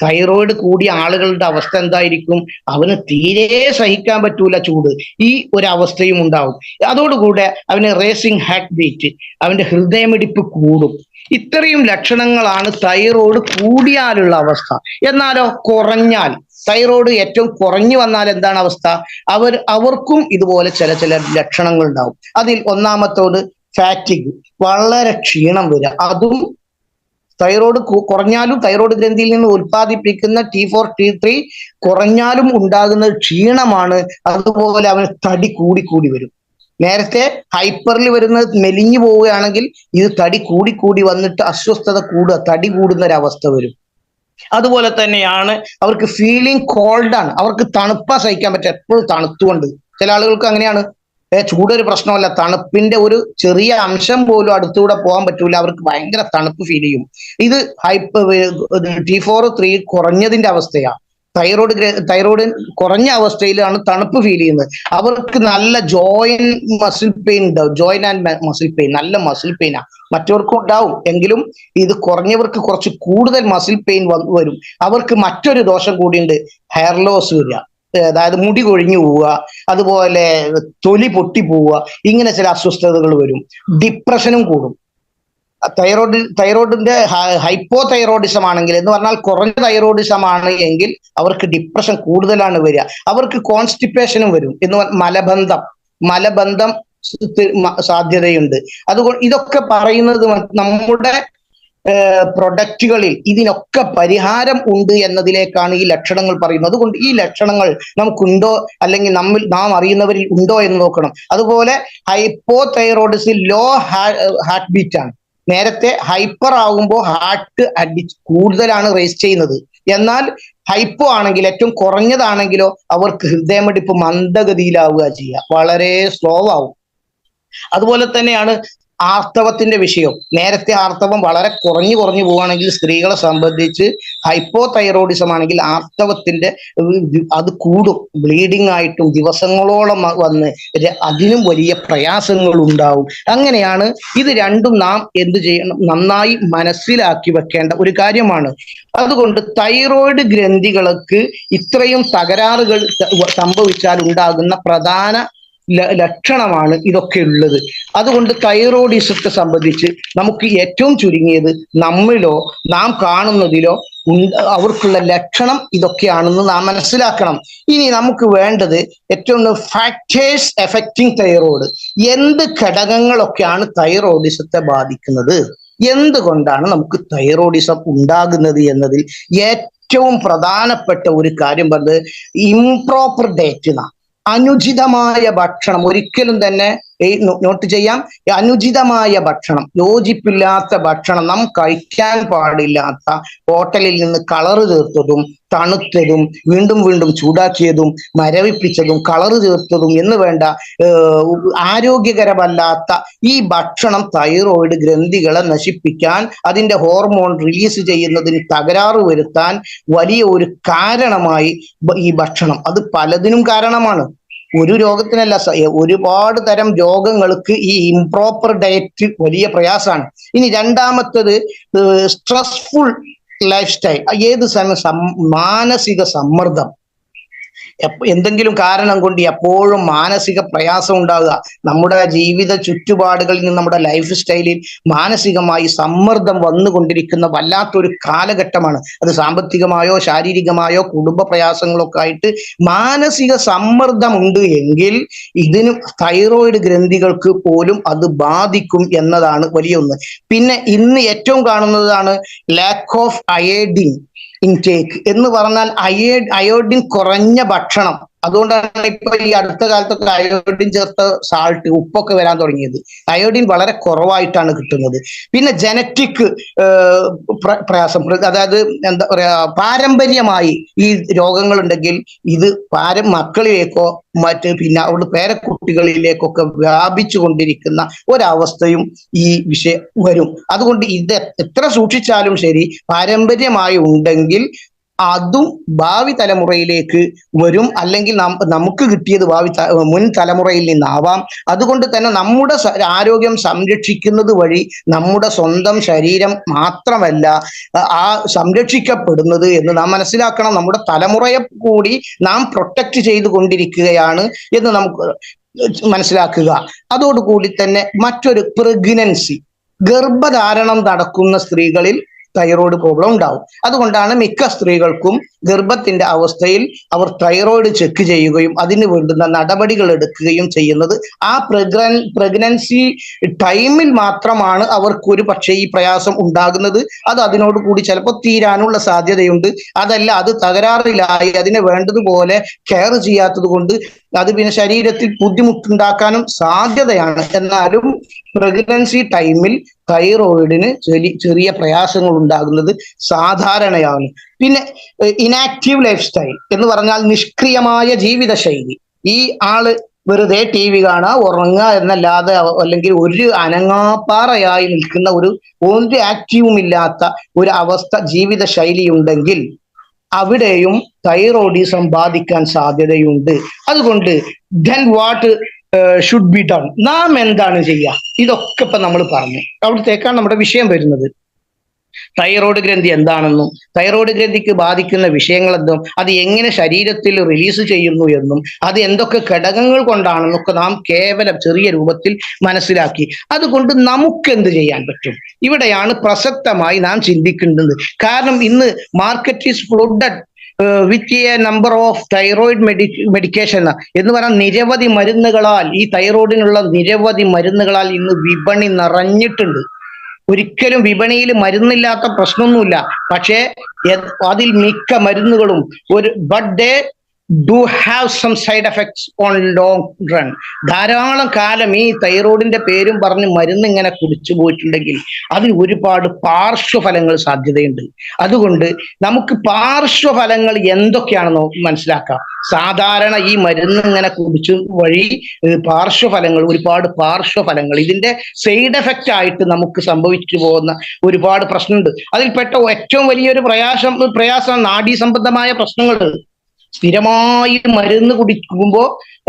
തൈറോയിഡ് കൂടിയ ആളുകളുടെ അവസ്ഥ എന്തായിരിക്കും? അവന് തീരെ സഹിക്കാൻ പറ്റൂല ചൂട്, ഈ ഒരു അവസ്ഥയും ഉണ്ടാവും. അതോടുകൂടെ അവന് റേസിംഗ് ഹാർട്ട് ബീറ്റ്, അവന്റെ ഹൃദയമിടിപ്പ് കൂടും. ഇത്രയും ലക്ഷണങ്ങളാണ് തൈറോയിഡ് കൂടിയാലുള്ള അവസ്ഥ. എന്നാലോ കുറഞ്ഞാൽ, തൈറോയിഡ് ഏറ്റവും കുറഞ്ഞു വന്നാൽ എന്താണ് അവസ്ഥ? അവർക്കും ഇതുപോലെ ചില ലക്ഷണങ്ങൾ ഉണ്ടാവും. അതിൽ ഒന്നാമത്തോട് ഫാറ്റിഗ്, വളരെ ക്ഷീണം വരിക. അതും തൈറോയിഡ് കുറഞ്ഞാലും, തൈറോയിഡ് ഗ്രന്ഥിയിൽ നിന്ന് ഉൽപ്പാദിപ്പിക്കുന്ന T4 T3 കുറഞ്ഞാലും ഉണ്ടാകുന്ന ക്ഷീണമാണ്. അതുപോലെ അവന് തടി കൂടി വരും. നേരത്തെ ഹൈപ്പറിൽ വരുന്നത് മെലിഞ്ഞു പോവുകയാണെങ്കിൽ ഇത് തടി കൂടി വന്നിട്ട് അസ്വസ്ഥത കൂടുക, തടി കൂടുന്ന ഒരവസ്ഥ വരും. അതുപോലെ തന്നെയാണ് അവർക്ക് ഫീലിംഗ് കോൾഡാണ്, അവർക്ക് തണുപ്പാ സഹിക്കാൻ പറ്റുക, എപ്പോഴും തണുത്തുകൊണ്ട്. ചില ആളുകൾക്ക് അങ്ങനെയാണ്, ചൂടൊരു പ്രശ്നമല്ല, തണുപ്പിന്റെ ഒരു ചെറിയ അംശം പോലും അടുത്തൂടെ പോകാൻ പറ്റൂല, അവർക്ക് ഭയങ്കര തണുപ്പ് ഫീൽ ചെയ്യും. ഇത് T4 T3 കുറഞ്ഞതിന്റെ അവസ്ഥയാണ്. തൈറോയിഡ് കുറഞ്ഞ അവസ്ഥയിലാണ് തണുപ്പ് ഫീൽ ചെയ്യുന്നത്. അവർക്ക് നല്ല ജോയിന്റ് മസിൽ പെയിൻ ഉണ്ടാവും, ജോയിന്റ് ആൻഡ് മസിൽ പെയിൻ, നല്ല മസിൽ പെയിനാ. മറ്റവർക്കും ഉണ്ടാവും, എങ്കിലും ഇത് കുറഞ്ഞവർക്ക് കുറച്ച് കൂടുതൽ മസിൽ പെയിൻ വരും. അവർക്ക് മറ്റൊരു ദോഷം കൂടിയുണ്ട്, ഹെയർ ലോസ് വരിക, അതായത് മുടി കൊഴിഞ്ഞു പോവുക, അതുപോലെ തൊലി പൊട്ടി പോവുക, ഇങ്ങനെ ചില അസ്വസ്ഥതകൾ വരും. ഡിപ്രഷനും കൂടും. തൈറോയിഡിന്റെ ഹൈപ്പോ തൈറോയിഡിസം ആണെങ്കിൽ, എന്ന് പറഞ്ഞാൽ കുറഞ്ഞ തൈറോയിഡിസം ആണ് എങ്കിൽ അവർക്ക് ഡിപ്രഷൻ കൂടുതലാണ് വരിക. അവർക്ക് കോൺസ്റ്റിപ്പേഷനും വരും, എന്ന് മലബന്ധം സാധ്യതയുണ്ട്. അതുകൊണ്ട് ഇതൊക്കെ പറയുന്നത് നമ്മുടെ പ്രൊഡക്റ്റുകളിൽ ഇതിനൊക്കെ പരിഹാരം ഉണ്ട് എന്നതിലേക്കാണ് ഈ ലക്ഷണങ്ങൾ പറയുന്നത്. അതുകൊണ്ട് ഈ ലക്ഷണങ്ങൾ നമുക്കുണ്ടോ, അല്ലെങ്കിൽ നാം അറിയുന്നവരിൽ ഉണ്ടോ എന്ന് നോക്കണം. അതുപോലെ hypothyroidism low heart beat ആണ്. നേരത്തെ ഹൈപ്പർ ആകുമ്പോൾ ഹാർട്ട് കൂടുതലാണ് റേസ് ചെയ്യുന്നത്. എന്നാൽ ഹൈപ്പോ ആണെങ്കിൽ, ഏറ്റവും കുറഞ്ഞതാണെങ്കിലോ അവർക്ക് ഹൃദയമിടിപ്പ് മന്ദഗതിയിലാവുക ചെയ്യുക, വളരെ സ്ലോ ആവും. അതുപോലെ തന്നെയാണ് ആർത്തവത്തിന്റെ വിഷയം. നേരത്തെ ആർത്തവം വളരെ കുറഞ്ഞു പോവുകയാണെങ്കിൽ സ്ത്രീകളെ സംബന്ധിച്ച് ഹൈപ്പോ തൈറോയിഡിസം ആണെങ്കിൽ ആർത്തവത്തിന്റെ അത് കൂടും, ബ്ലീഡിംഗ് ആയിട്ടും ദിവസങ്ങളോളം വന്ന് അതിനും വലിയ പ്രയാസങ്ങൾ ഉണ്ടാവും. അങ്ങനെയാണ് ഇത് രണ്ടും നാം എന്ത് ചെയ്യണം, നന്നായി മനസ്സിലാക്കി വെക്കേണ്ട ഒരു കാര്യമാണ്. അതുകൊണ്ട് തൈറോയിഡ് ഗ്രന്ഥികൾക്ക് ഇത്രയും തകരാറുകൾ സംഭവിച്ചാൽ ഉണ്ടാകുന്ന പ്രധാന ലക്ഷണമാണ് ഇതൊക്കെ ഉള്ളത്. അതുകൊണ്ട് തൈറോയിഡിസത്തെ സംബന്ധിച്ച് നമുക്ക് ഏറ്റവും ചുരുങ്ങിയത് നാം കാണുന്നതിലോ അവർക്കുള്ള ലക്ഷണം ഇതൊക്കെയാണെന്ന് നാം മനസ്സിലാക്കണം. ഇനി നമുക്ക് വേണ്ടത് ഏറ്റവും ഫാക്ടേഴ്സ് എഫക്റ്റിംഗ് തൈറോയിഡ്, എന്ത് ഘടകങ്ങളൊക്കെയാണ് തൈറോയിഡിസത്തെ ബാധിക്കുന്നത്, എന്തുകൊണ്ടാണ് നമുക്ക് തൈറോയിഡിസം ഉണ്ടാകുന്നത് എന്നതിൽ ഏറ്റവും പ്രധാനപ്പെട്ട ഒരു കാര്യം പറഞ്ഞത് ഇംപ്രോപ്പർ ഡയറ്റ് എന്നാണ്. അനുചിതമായ ഭക്ഷണം, ഒരിക്കലും തന്നെ നോട്ട് ചെയ്യാം, അനുചിതമായ ഭക്ഷണം, യോജിപ്പില്ലാത്ത ഭക്ഷണം, നാം കഴിക്കാൻ പാടില്ലാത്ത, ഹോട്ടലിൽ നിന്ന് കളറ് ചേർത്തതും തണുത്തതും വീണ്ടും വീണ്ടും ചൂടാക്കിയതും മരവിപ്പിച്ചതും കളറ് ചേർത്തതും എന്ന് വേണ്ട ആരോഗ്യകരമല്ലാത്ത ഈ ഭക്ഷണം തൈറോയിഡ് ഗ്രന്ഥികളെ നശിപ്പിക്കാൻ, അതിന്റെ ഹോർമോൺ റിലീസ് ചെയ്യുന്നതിന് തകരാറ് വരുത്താൻ വലിയ ഒരു കാരണമായി ഈ ഭക്ഷണം, അത് പലതിനും കാരണമാണ്. ഒരു രോഗത്തിനല്ല, ഒരുപാട് തരം രോഗങ്ങൾക്ക് ഈ ഇംപ്രോപ്പർ ഡയറ്റ് വലിയ പ്രയാസമാണ്. ഇനി രണ്ടാമത്തത് സ്ട്രെസ്ഫുൾ ലൈഫ് സ്റ്റൈൽ. ഏത് സമയം മാനസിക സമ്മർദ്ദം, എന്തെങ്കിലും കാരണം കൊണ്ട് എപ്പോഴും മാനസിക പ്രയാസം ഉണ്ടാകുക, നമ്മുടെ ജീവിത ചുറ്റുപാടുകളിൽ നിന്ന് നമ്മുടെ ലൈഫ് സ്റ്റൈലിൽ മാനസികമായി സമ്മർദ്ദം വന്നുകൊണ്ടിരിക്കുന്ന വല്ലാത്തൊരു കാലഘട്ടമാണ്. അത് സാമ്പത്തികമായോ ശാരീരികമായോ കുടുംബ പ്രയാസങ്ങളൊക്കെ ആയിട്ട് മാനസിക സമ്മർദ്ദം ഉണ്ട് എങ്കിൽ ഇതിന് തൈറോയിഡ് ഗ്രന്ഥികൾക്ക് പോലും അത് ബാധിക്കും എന്നതാണ് വലിയ ഒന്ന്. പിന്നെ ഇന്ന് ഏറ്റവും കാണുന്നതാണ് ലാക്ക് ഓഫ് അയോഡിൻ ഇൻടേക്ക് എന്ന് പറഞ്ഞാൽ അയോഡിൻ കുറഞ്ഞ ഭക്ഷണം. അതുകൊണ്ടാണ് ഇപ്പൊ ഈ അടുത്ത കാലത്തൊക്കെ അയോഡിൻ ചേർത്ത സാൾട്ട്, ഉപ്പൊക്കെ വരാൻ തുടങ്ങിയത്. അയോഡിൻ വളരെ കുറവായിട്ടാണ് കിട്ടുന്നത്. പിന്നെ ജനറ്റിക് പ്രയാസം, അതായത് എന്താ പറയാ, പാരമ്പര്യമായി ഈ രോഗങ്ങൾ ഉണ്ടെങ്കിൽ ഇത് മക്കളിലേക്കോ പിന്നെ അവരുടെ പേരക്കുട്ടികളിലേക്കൊക്കെ വ്യാപിച്ചു കൊണ്ടിരിക്കുന്ന ഒരവസ്ഥയും ഈ വിഷയം വരും. അതുകൊണ്ട് ഇത് എത്ര സൂക്ഷിച്ചാലും ശരി, പാരമ്പര്യമായി ഉണ്ടെങ്കിൽ അതും ഭാവി തലമുറയിലേക്ക് വരും, അല്ലെങ്കിൽ നമുക്ക് കിട്ടിയത് മുൻ തലമുറയിൽ നിന്നാവാം. അതുകൊണ്ട് തന്നെ നമ്മുടെ ആരോഗ്യം സംരക്ഷിക്കുന്നത് വഴി നമ്മുടെ സ്വന്തം ശരീരം മാത്രമല്ല ആ സംരക്ഷിക്കപ്പെടുന്നത് എന്ന് നാം മനസ്സിലാക്കണം. നമ്മുടെ തലമുറയെ കൂടി നാം പ്രൊട്ടക്ട് ചെയ്തുകൊണ്ടിരിക്കുകയാണ് എന്ന് നമുക്ക് മനസ്സിലാക്കുക. അതോടുകൂടി തന്നെ മറ്റൊരു പ്രഗ്നൻസി, ഗർഭധാരണം നടക്കുന്ന സ്ത്രീകളിൽ തൈറോയ്ഡ് പ്രോബ്ലം ഉണ്ടാവും. അതുകൊണ്ടാണ് മിക്ക സ്ത്രീകൾക്കും ഗർഭത്തിന്റെ അവസ്ഥയിൽ അവർ തൈറോയ്ഡ് ചെക്ക് ചെയ്യുകയും അതിന് വേണ്ടുന്ന നടപടികൾ എടുക്കുകയും ചെയ്യുന്നത്. ആ പ്രഗ്നൻസി ടൈമിൽ മാത്രമാണ് അവർക്ക് പക്ഷേ ഈ പ്രയാസം ഉണ്ടാകുന്നത്. അത് അതിനോട് കൂടി ചിലപ്പോൾ തീരാനുള്ള സാധ്യതയുണ്ട്. അതല്ല, അത് തകരാറിലായി അതിനെ വേണ്ടതുപോലെ കെയർ ചെയ്യാത്തത് കൊണ്ട് അത് പിന്നെ ശരീരത്തിൽ ബുദ്ധിമുട്ടുണ്ടാക്കാനും സാധ്യതയാണ്. എന്നാലും പ്രഗ്നൻസി ടൈമിൽ തൈറോയിഡിന് ചെറിയ പ്രയാസങ്ങൾ ഉണ്ടാകുന്നത് സാധാരണയാണ്. പിന്നെ ഇനാക്റ്റീവ് ലൈഫ് സ്റ്റൈൽ എന്ന് പറഞ്ഞാൽ നിഷ്ക്രിയമായ ജീവിതശൈലി. ഈ ആള് വെറുതെ ടി വി കാണുക, ഉറങ്ങുക എന്നല്ലാതെ, അല്ലെങ്കിൽ ഒരു അനങ്ങാപ്പാറയായി നിൽക്കുന്ന ഒരു ആക്റ്റീവും ഇല്ലാത്ത ഒരു അവസ്ഥ ജീവിതശൈലി ഉണ്ടെങ്കിൽ അവിടെയും തൈറോയിഡിസം ബാധിക്കാൻ സാധ്യതയുണ്ട്. അതുകൊണ്ട് then what should be done, നാം എന്താണ് ചെയ്യുക? ഇതൊക്കെ ഇപ്പൊ നമ്മൾ പറഞ്ഞു. അവിടത്തേക്കാണ് നമ്മുടെ വിഷയം വരുന്നത്. തൈറോയ്ഡ് ഗ്രന്ഥി എന്താണെന്നും തൈറോയ്ഡ് ഗ്രന്ഥിക്ക് ബാധിക്കുന്ന വിഷയങ്ങളെന്നും അത് എങ്ങനെ ശരീരത്തിൽ റിലീസ് ചെയ്യുന്നു എന്നും അത് എന്തൊക്കെ ഘടകങ്ങൾ കൊണ്ടാണെന്നൊക്കെ നാം കേവലം ചെറിയ രൂപത്തിൽ മനസ്സിലാക്കി. അതുകൊണ്ട് നമുക്ക് എന്ത് ചെയ്യാൻ പറ്റും? ഇവിടെയാണ് പ്രസക്തമായി നാം ചിന്തിക്കേണ്ടത്. കാരണം ഇന്ന് market is flooded with a number of thyroid medication എന്ന് പറഞ്ഞാൽ നിരവധി മരുന്നുകളാൽ, ഈ തൈറോയിഡിനുള്ള നിരവധി മരുന്നുകളാൽ ഇന്ന് വിപണി നിറഞ്ഞിട്ടുണ്ട്. ഒരിക്കലും വിപണിയിൽ മരുന്നില്ലാത്ത പ്രശ്നമൊന്നുമില്ല. പക്ഷേ അതിൽ മിക്ക മരുന്നുകളും but they do have some side effects on long run. ധാരാളം കാലം ഈ തൈറോയിഡിന്റെ പേരും പറഞ്ഞ് മരുന്ന് ഇങ്ങനെ കുടിച്ചു പോയിട്ടുണ്ടെങ്കിൽ അതിന് ഒരുപാട് പാർശ്വഫലങ്ങൾ സാധ്യതയുണ്ട്. അതുകൊണ്ട് നമുക്ക് പാർശ്വഫലങ്ങൾ എന്തൊക്കെയാണെന്ന് മനസ്സിലാക്കാം. സാധാരണ ഈ മരുന്ന് ഇങ്ങനെ കുടിച്ചു വഴി ഒരുപാട് പാർശ്വഫലങ്ങൾ, ഇതിന്റെ സൈഡ് എഫക്റ്റ് ആയിട്ട് നമുക്ക് സംഭവിച്ചു പോകുന്ന ഒരുപാട് പ്രശ്നമുണ്ട്. അതിൽപ്പെട്ട ഏറ്റവും വലിയൊരു പ്രയാസം നാഡീ സംബന്ധമായ പ്രശ്നങ്ങൾ. സ്ഥിരമായി മരുന്ന് കുടിക്കുമ്പോൾ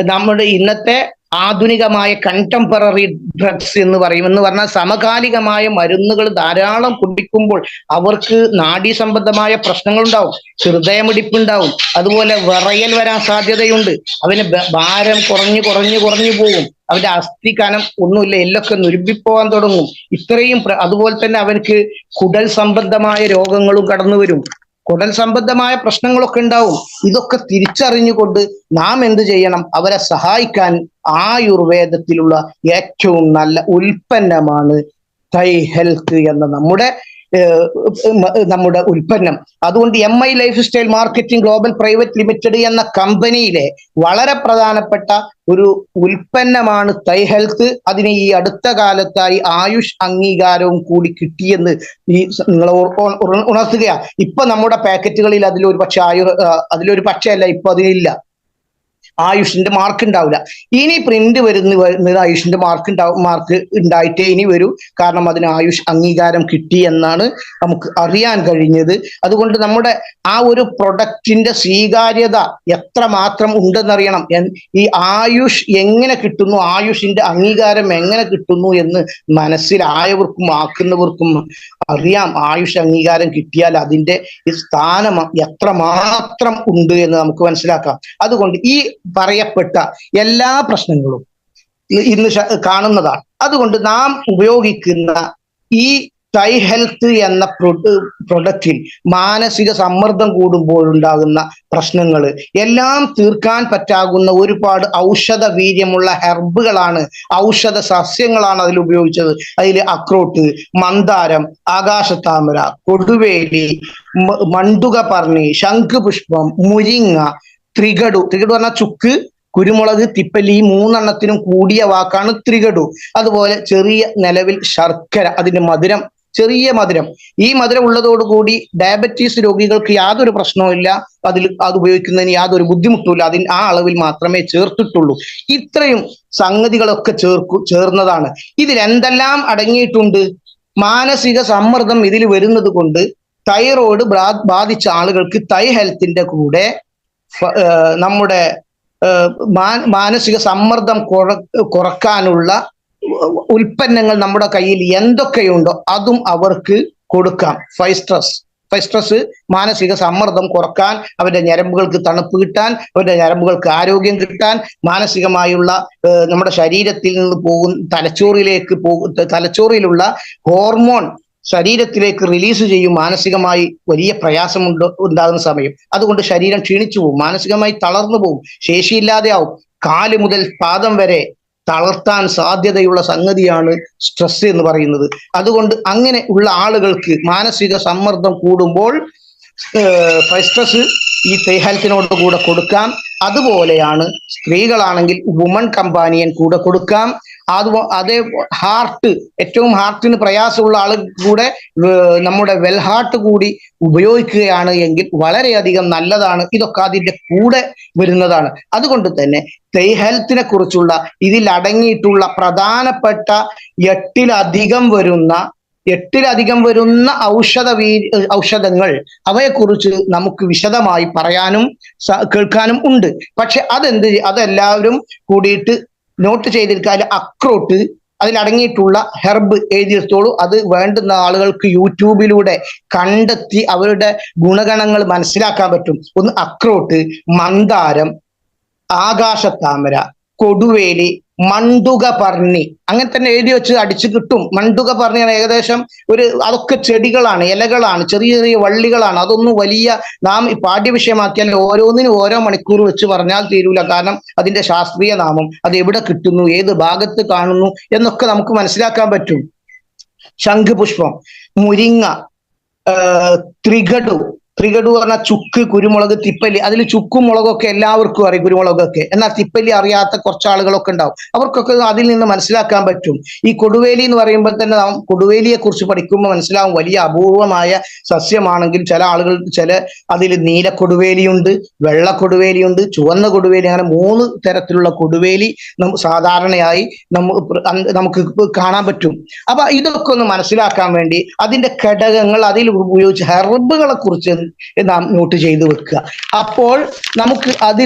നമ്മുടെ ഇന്നത്തെ ആധുനികമായ കണ്ടംപററി ഡ്രഗ്സ് എന്ന് പറഞ്ഞാൽ സമകാലികമായ മരുന്നുകൾ ധാരാളം കുടിക്കുമ്പോൾ അവർക്ക് നാഡീ സംബന്ധമായ പ്രശ്നങ്ങൾ ഉണ്ടാവും, ഹൃദയമിടിപ്പുണ്ടാവും, അതുപോലെ വിറയൽ വരാൻ സാധ്യതയുണ്ട്. അവന് ഭാരം കുറഞ്ഞു പോകും, അവന്റെ അസ്ഥി കനം ഒന്നുമില്ല, എല്ലൊക്കെ നുരുമ്പിപ്പോവാൻ തുടങ്ങും. അതുപോലെ തന്നെ അവർക്ക് കുടൽ സംബന്ധമായ രോഗങ്ങളും കടന്നു വരും, കുടൽ സംബന്ധമായ പ്രശ്നങ്ങളൊക്കെ ഉണ്ടാവും. ഇതൊക്കെ തിരിച്ചറിഞ്ഞുകൊണ്ട് നാം എന്ത് ചെയ്യണം? അവരെ സഹായിക്കാൻ ആയുർവേദത്തിലുള്ള ഏറ്റവും നല്ല ഉൽപ്പന്നമാണ് തൈ ഹെൽത്ത് എന്ന നമ്മുടെ നമ്മുടെ ഉൽപ്പന്നം. അതുകൊണ്ട് MI life style marketing global private limited എന്ന കമ്പനിയിലെ വളരെ പ്രധാനപ്പെട്ട ഒരു ഉൽപ്പന്നമാണ് തൈ ഹെൽത്ത്. അതിന് ഈ അടുത്ത കാലത്തായി ആയുഷ് അംഗീകാരവും കൂടി കിട്ടിയെന്ന് നിങ്ങൾ ഉണർത്തുകയാ. ഇപ്പൊ നമ്മുടെ പാക്കറ്റുകളിൽ അതിലൊരു പക്ഷെ അതിലൊരു പക്ഷേ അല്ല, ഇപ്പൊ അതിനില്ല, ആയുഷിന്റെ മാർക്ക് ഉണ്ടാവില്ല. ഇനി പ്രിന്റ് വരുന്നത് ആയുഷിന്റെ മാർക്ക് ഉണ്ടായിട്ടേ ഇനി വരൂ. കാരണം അതിന് ആയുഷ് അംഗീകാരം കിട്ടി എന്നാണ് നമുക്ക് അറിയാൻ കഴിഞ്ഞത്. അതുകൊണ്ട് നമ്മുടെ ആ ഒരു പ്രൊഡക്റ്റിന്റെ സ്വീകാര്യത എത്രമാത്രം ഉണ്ടെന്നറിയണം. ഈ ആയുഷ് എങ്ങനെ കിട്ടുന്നു, ആയുഷിന്റെ അംഗീകാരം എങ്ങനെ കിട്ടുന്നു എന്ന് മനസ്സിലായവർക്കും ആക്കുന്നവർക്കും അറിയാം. ആയുഷ് അംഗീകാരം കിട്ടിയാൽ അതിന്റെ സ്ഥാനം എത്രമാത്രം ഉണ്ട് എന്ന് നമുക്ക് മനസ്സിലാക്കാം. അതുകൊണ്ട് ഈ പറയപ്പെട്ട എല്ലാ പ്രശ്നങ്ങളും ഇന്ന് കാണുന്നതാണ്. അതുകൊണ്ട് നാം ഉപയോഗിക്കുന്ന ഈ തൈ ഹെൽത്ത് എന്ന പ്രൊഡക്റ്റിൽ മാനസിക സമ്മർദ്ദം കൂടുമ്പോഴുണ്ടാകുന്ന പ്രശ്നങ്ങൾ എല്ലാം തീർക്കാൻ പറ്റാകുന്ന ഒരുപാട് ഔഷധ വീര്യമുള്ള ഹെർബുകളാണ്, ഔഷധ സസ്യങ്ങളാണ് അതിൽ ഉപയോഗിച്ചത്. അതിൽ അക്രോട്ട്, മന്ദാരം, ആകാശത്താമര, കൊടുവേലി, മണ്ടുകപർണി, ശംഖുപുഷ്പം, മുരിങ്ങ, ത്രികടു പറഞ്ഞാൽ ചുക്ക്, കുരുമുളക്, തിപ്പല്ലി, ഈ 3 കൂടിയ വാക്കാണ് ത്രികടു. അതുപോലെ ചെറിയ നിലവിൽ ശർക്കര, അതിന്റെ മധുരം, ചെറിയ മധുരം. ഈ മധുരം ഉള്ളതോടുകൂടി ഡയബറ്റീസ് രോഗികൾക്ക് യാതൊരു പ്രശ്നവുമില്ല, അത് ഉപയോഗിക്കുന്നതിന് യാതൊരു ബുദ്ധിമുട്ടുമില്ല. ആ അളവിൽ മാത്രമേ ചേർത്തിട്ടുള്ളൂ. ഇത്രയും സംഗതികളൊക്കെ ചേർന്നതാണ്. ഇതിൽ എന്തെല്ലാം അടങ്ങിയിട്ടുണ്ട്? മാനസിക സമ്മർദ്ദം ഇതിൽ വരുന്നത് കൊണ്ട് തൈറോയ്ഡ് ബാധിച്ച ആളുകൾക്ക് തൈ ഹെൽത്തിന്റെ കൂടെ നമ്മുടെ മാനസിക സമ്മർദ്ദം കുറക്കാനുള്ള ഉൽപ്പന്നങ്ങൾ നമ്മുടെ കയ്യിൽ എന്തൊക്കെയുണ്ടോ അതും അവർക്ക് കൊടുക്കാം. ഫൈസ്ട്രസ് മാനസിക സമ്മർദ്ദം കുറക്കാൻ, അവരുടെ ഞരമ്പുകൾക്ക് തണുപ്പ് കിട്ടാൻ, അവരുടെ ഞരമ്പുകൾക്ക് ആരോഗ്യം കിട്ടാൻ, മാനസികമായുള്ള നമ്മുടെ ശരീരത്തിൽ നിന്ന് തലച്ചോറിലുള്ള ഹോർമോൺ ശരീരത്തിലേക്ക് റിലീസ് ചെയ്യും. മാനസികമായി വലിയ പ്രയാസം ഉണ്ടാകുന്ന സമയം. അതുകൊണ്ട് ശരീരം ക്ഷീണിച്ചു പോകും, മാനസികമായി തളർന്നു പോകും, ശേഷിയില്ലാതെ ആവും. കാല് മുതൽ പാദം വരെ തളർത്താൻ സാധ്യതയുള്ള സംഗതിയാണ് സ്ട്രെസ് എന്ന് പറയുന്നത്. അതുകൊണ്ട് അങ്ങനെ ഉള്ള ആളുകൾക്ക് മാനസിക സമ്മർദ്ദം കൂടുമ്പോൾ ഫൈസ്ട്രസ് ഈ തൈ ഹെൽത്തിനോട് കൂടെ കൊടുക്കാം. അതുപോലെയാണ് സ്ത്രീകളാണെങ്കിൽ വുമൺ കമ്പാനിയൻ കൂടെ കൊടുക്കാം. അതേ ഏറ്റവും ഹാർട്ടിന് പ്രയാസമുള്ള ആൾ കൂടെ നമ്മുടെ വെൽ ഹാർട്ട് കൂടി ഉപയോഗിക്കുകയാണ് എങ്കിൽ വളരെയധികം നല്ലതാണ്. ഇതൊക്കെ അതിന്റെ കൂടെ വരുന്നതാണ്. അതുകൊണ്ട് തന്നെ തൈ ഹെൽത്തിനെ കുറിച്ചുള്ള ഇതിൽ അടങ്ങിയിട്ടുള്ള പ്രധാനപ്പെട്ട 8ലധികം വരുന്ന ഔഷധങ്ങൾ, അവയെക്കുറിച്ച് നമുക്ക് വിശദമായി പറയാനും കേൾക്കാനും ഉണ്ട്. പക്ഷെ അതെല്ലാവരും കൂടിയിട്ട് നോട്ട് ചെയ്തിരിക്കാൻ അക്രോട്ട്, അതിലടങ്ങിയിട്ടുള്ള ഹെർബ് എഴുതിയെടുത്തോളൂ. അത് വേണ്ടുന്ന ആളുകൾക്ക് യൂട്യൂബിലൂടെ കണ്ടെത്തി അവരുടെ ഗുണഗണങ്ങൾ മനസ്സിലാക്കാൻ പറ്റും. ഒന്ന് അക്രോട്ട്, മന്ദാരം, ആകാശത്താമര, കൊടുവേലി, മണ്ടുകപർണി, അങ്ങനെ തന്നെ എഴുതി വെച്ച് അടിച്ചു കിട്ടും. മണ്ടുകപർണിയാണ് ഏകദേശം അതൊക്കെ ചെടികളാണ്, ഇലകളാണ്, ചെറിയ ചെറിയ വള്ളികളാണ്. അതൊന്നും വലിയ നാം പാഠ്യവിഷയമാക്കിയാൽ ഓരോന്നിനും ഓരോ മണിക്കൂർ വെച്ച് പറഞ്ഞാൽ തീരൂല. കാരണം അതിന്റെ ശാസ്ത്രീയ നാമം, അത് എവിടെ കിട്ടുന്നു, ഏത് ഭാഗത്ത് കാണുന്നു എന്നൊക്കെ നമുക്ക് മനസ്സിലാക്കാൻ പറ്റും. ശംഖുപുഷ്പം, മുരിങ്ങ, ത്രികടു പറഞ്ഞാൽ ചുക്ക്, കുരുമുളക്, തിപ്പല്ലി. അതിൽ ചുക്കും മുളകൊക്കെ എല്ലാവർക്കും അറിയാം, കുരുമുളകൊക്കെ. എന്നാൽ തിപ്പല്ലി അറിയാത്ത കുറച്ച് ആളുകളൊക്കെ ഉണ്ടാവും. അവർക്കൊക്കെ അതിൽ നിന്ന് മനസ്സിലാക്കാൻ പറ്റും. ഈ കൊടുവേലി എന്ന് പറയുമ്പോൾ തന്നെ കൊടുവേലിയെ കുറിച്ച് പഠിക്കുമ്പോൾ മനസ്സിലാവും വലിയ അപൂർവമായ സസ്യമാണെങ്കിൽ അതിൽ നീല കൊടുവേലിയുണ്ട്, വെള്ള കൊടുവേലിയുണ്ട്, ചുവന്ന കൊടുവേലി, അങ്ങനെ 3 തരത്തിലുള്ള കൊടുവേലി സാധാരണയായി നമുക്ക് കാണാൻ പറ്റും. അപ്പൊ ഇതൊക്കെ ഒന്ന് മനസ്സിലാക്കാൻ വേണ്ടി അതിന്റെ ഘടകങ്ങൾ, അതിൽ ഉപയോഗിച്ച ഹെർബുകളെ കുറിച്ച് നാം നോട്ട് ചെയ്ത് വെക്കുക. അപ്പോൾ നമുക്ക്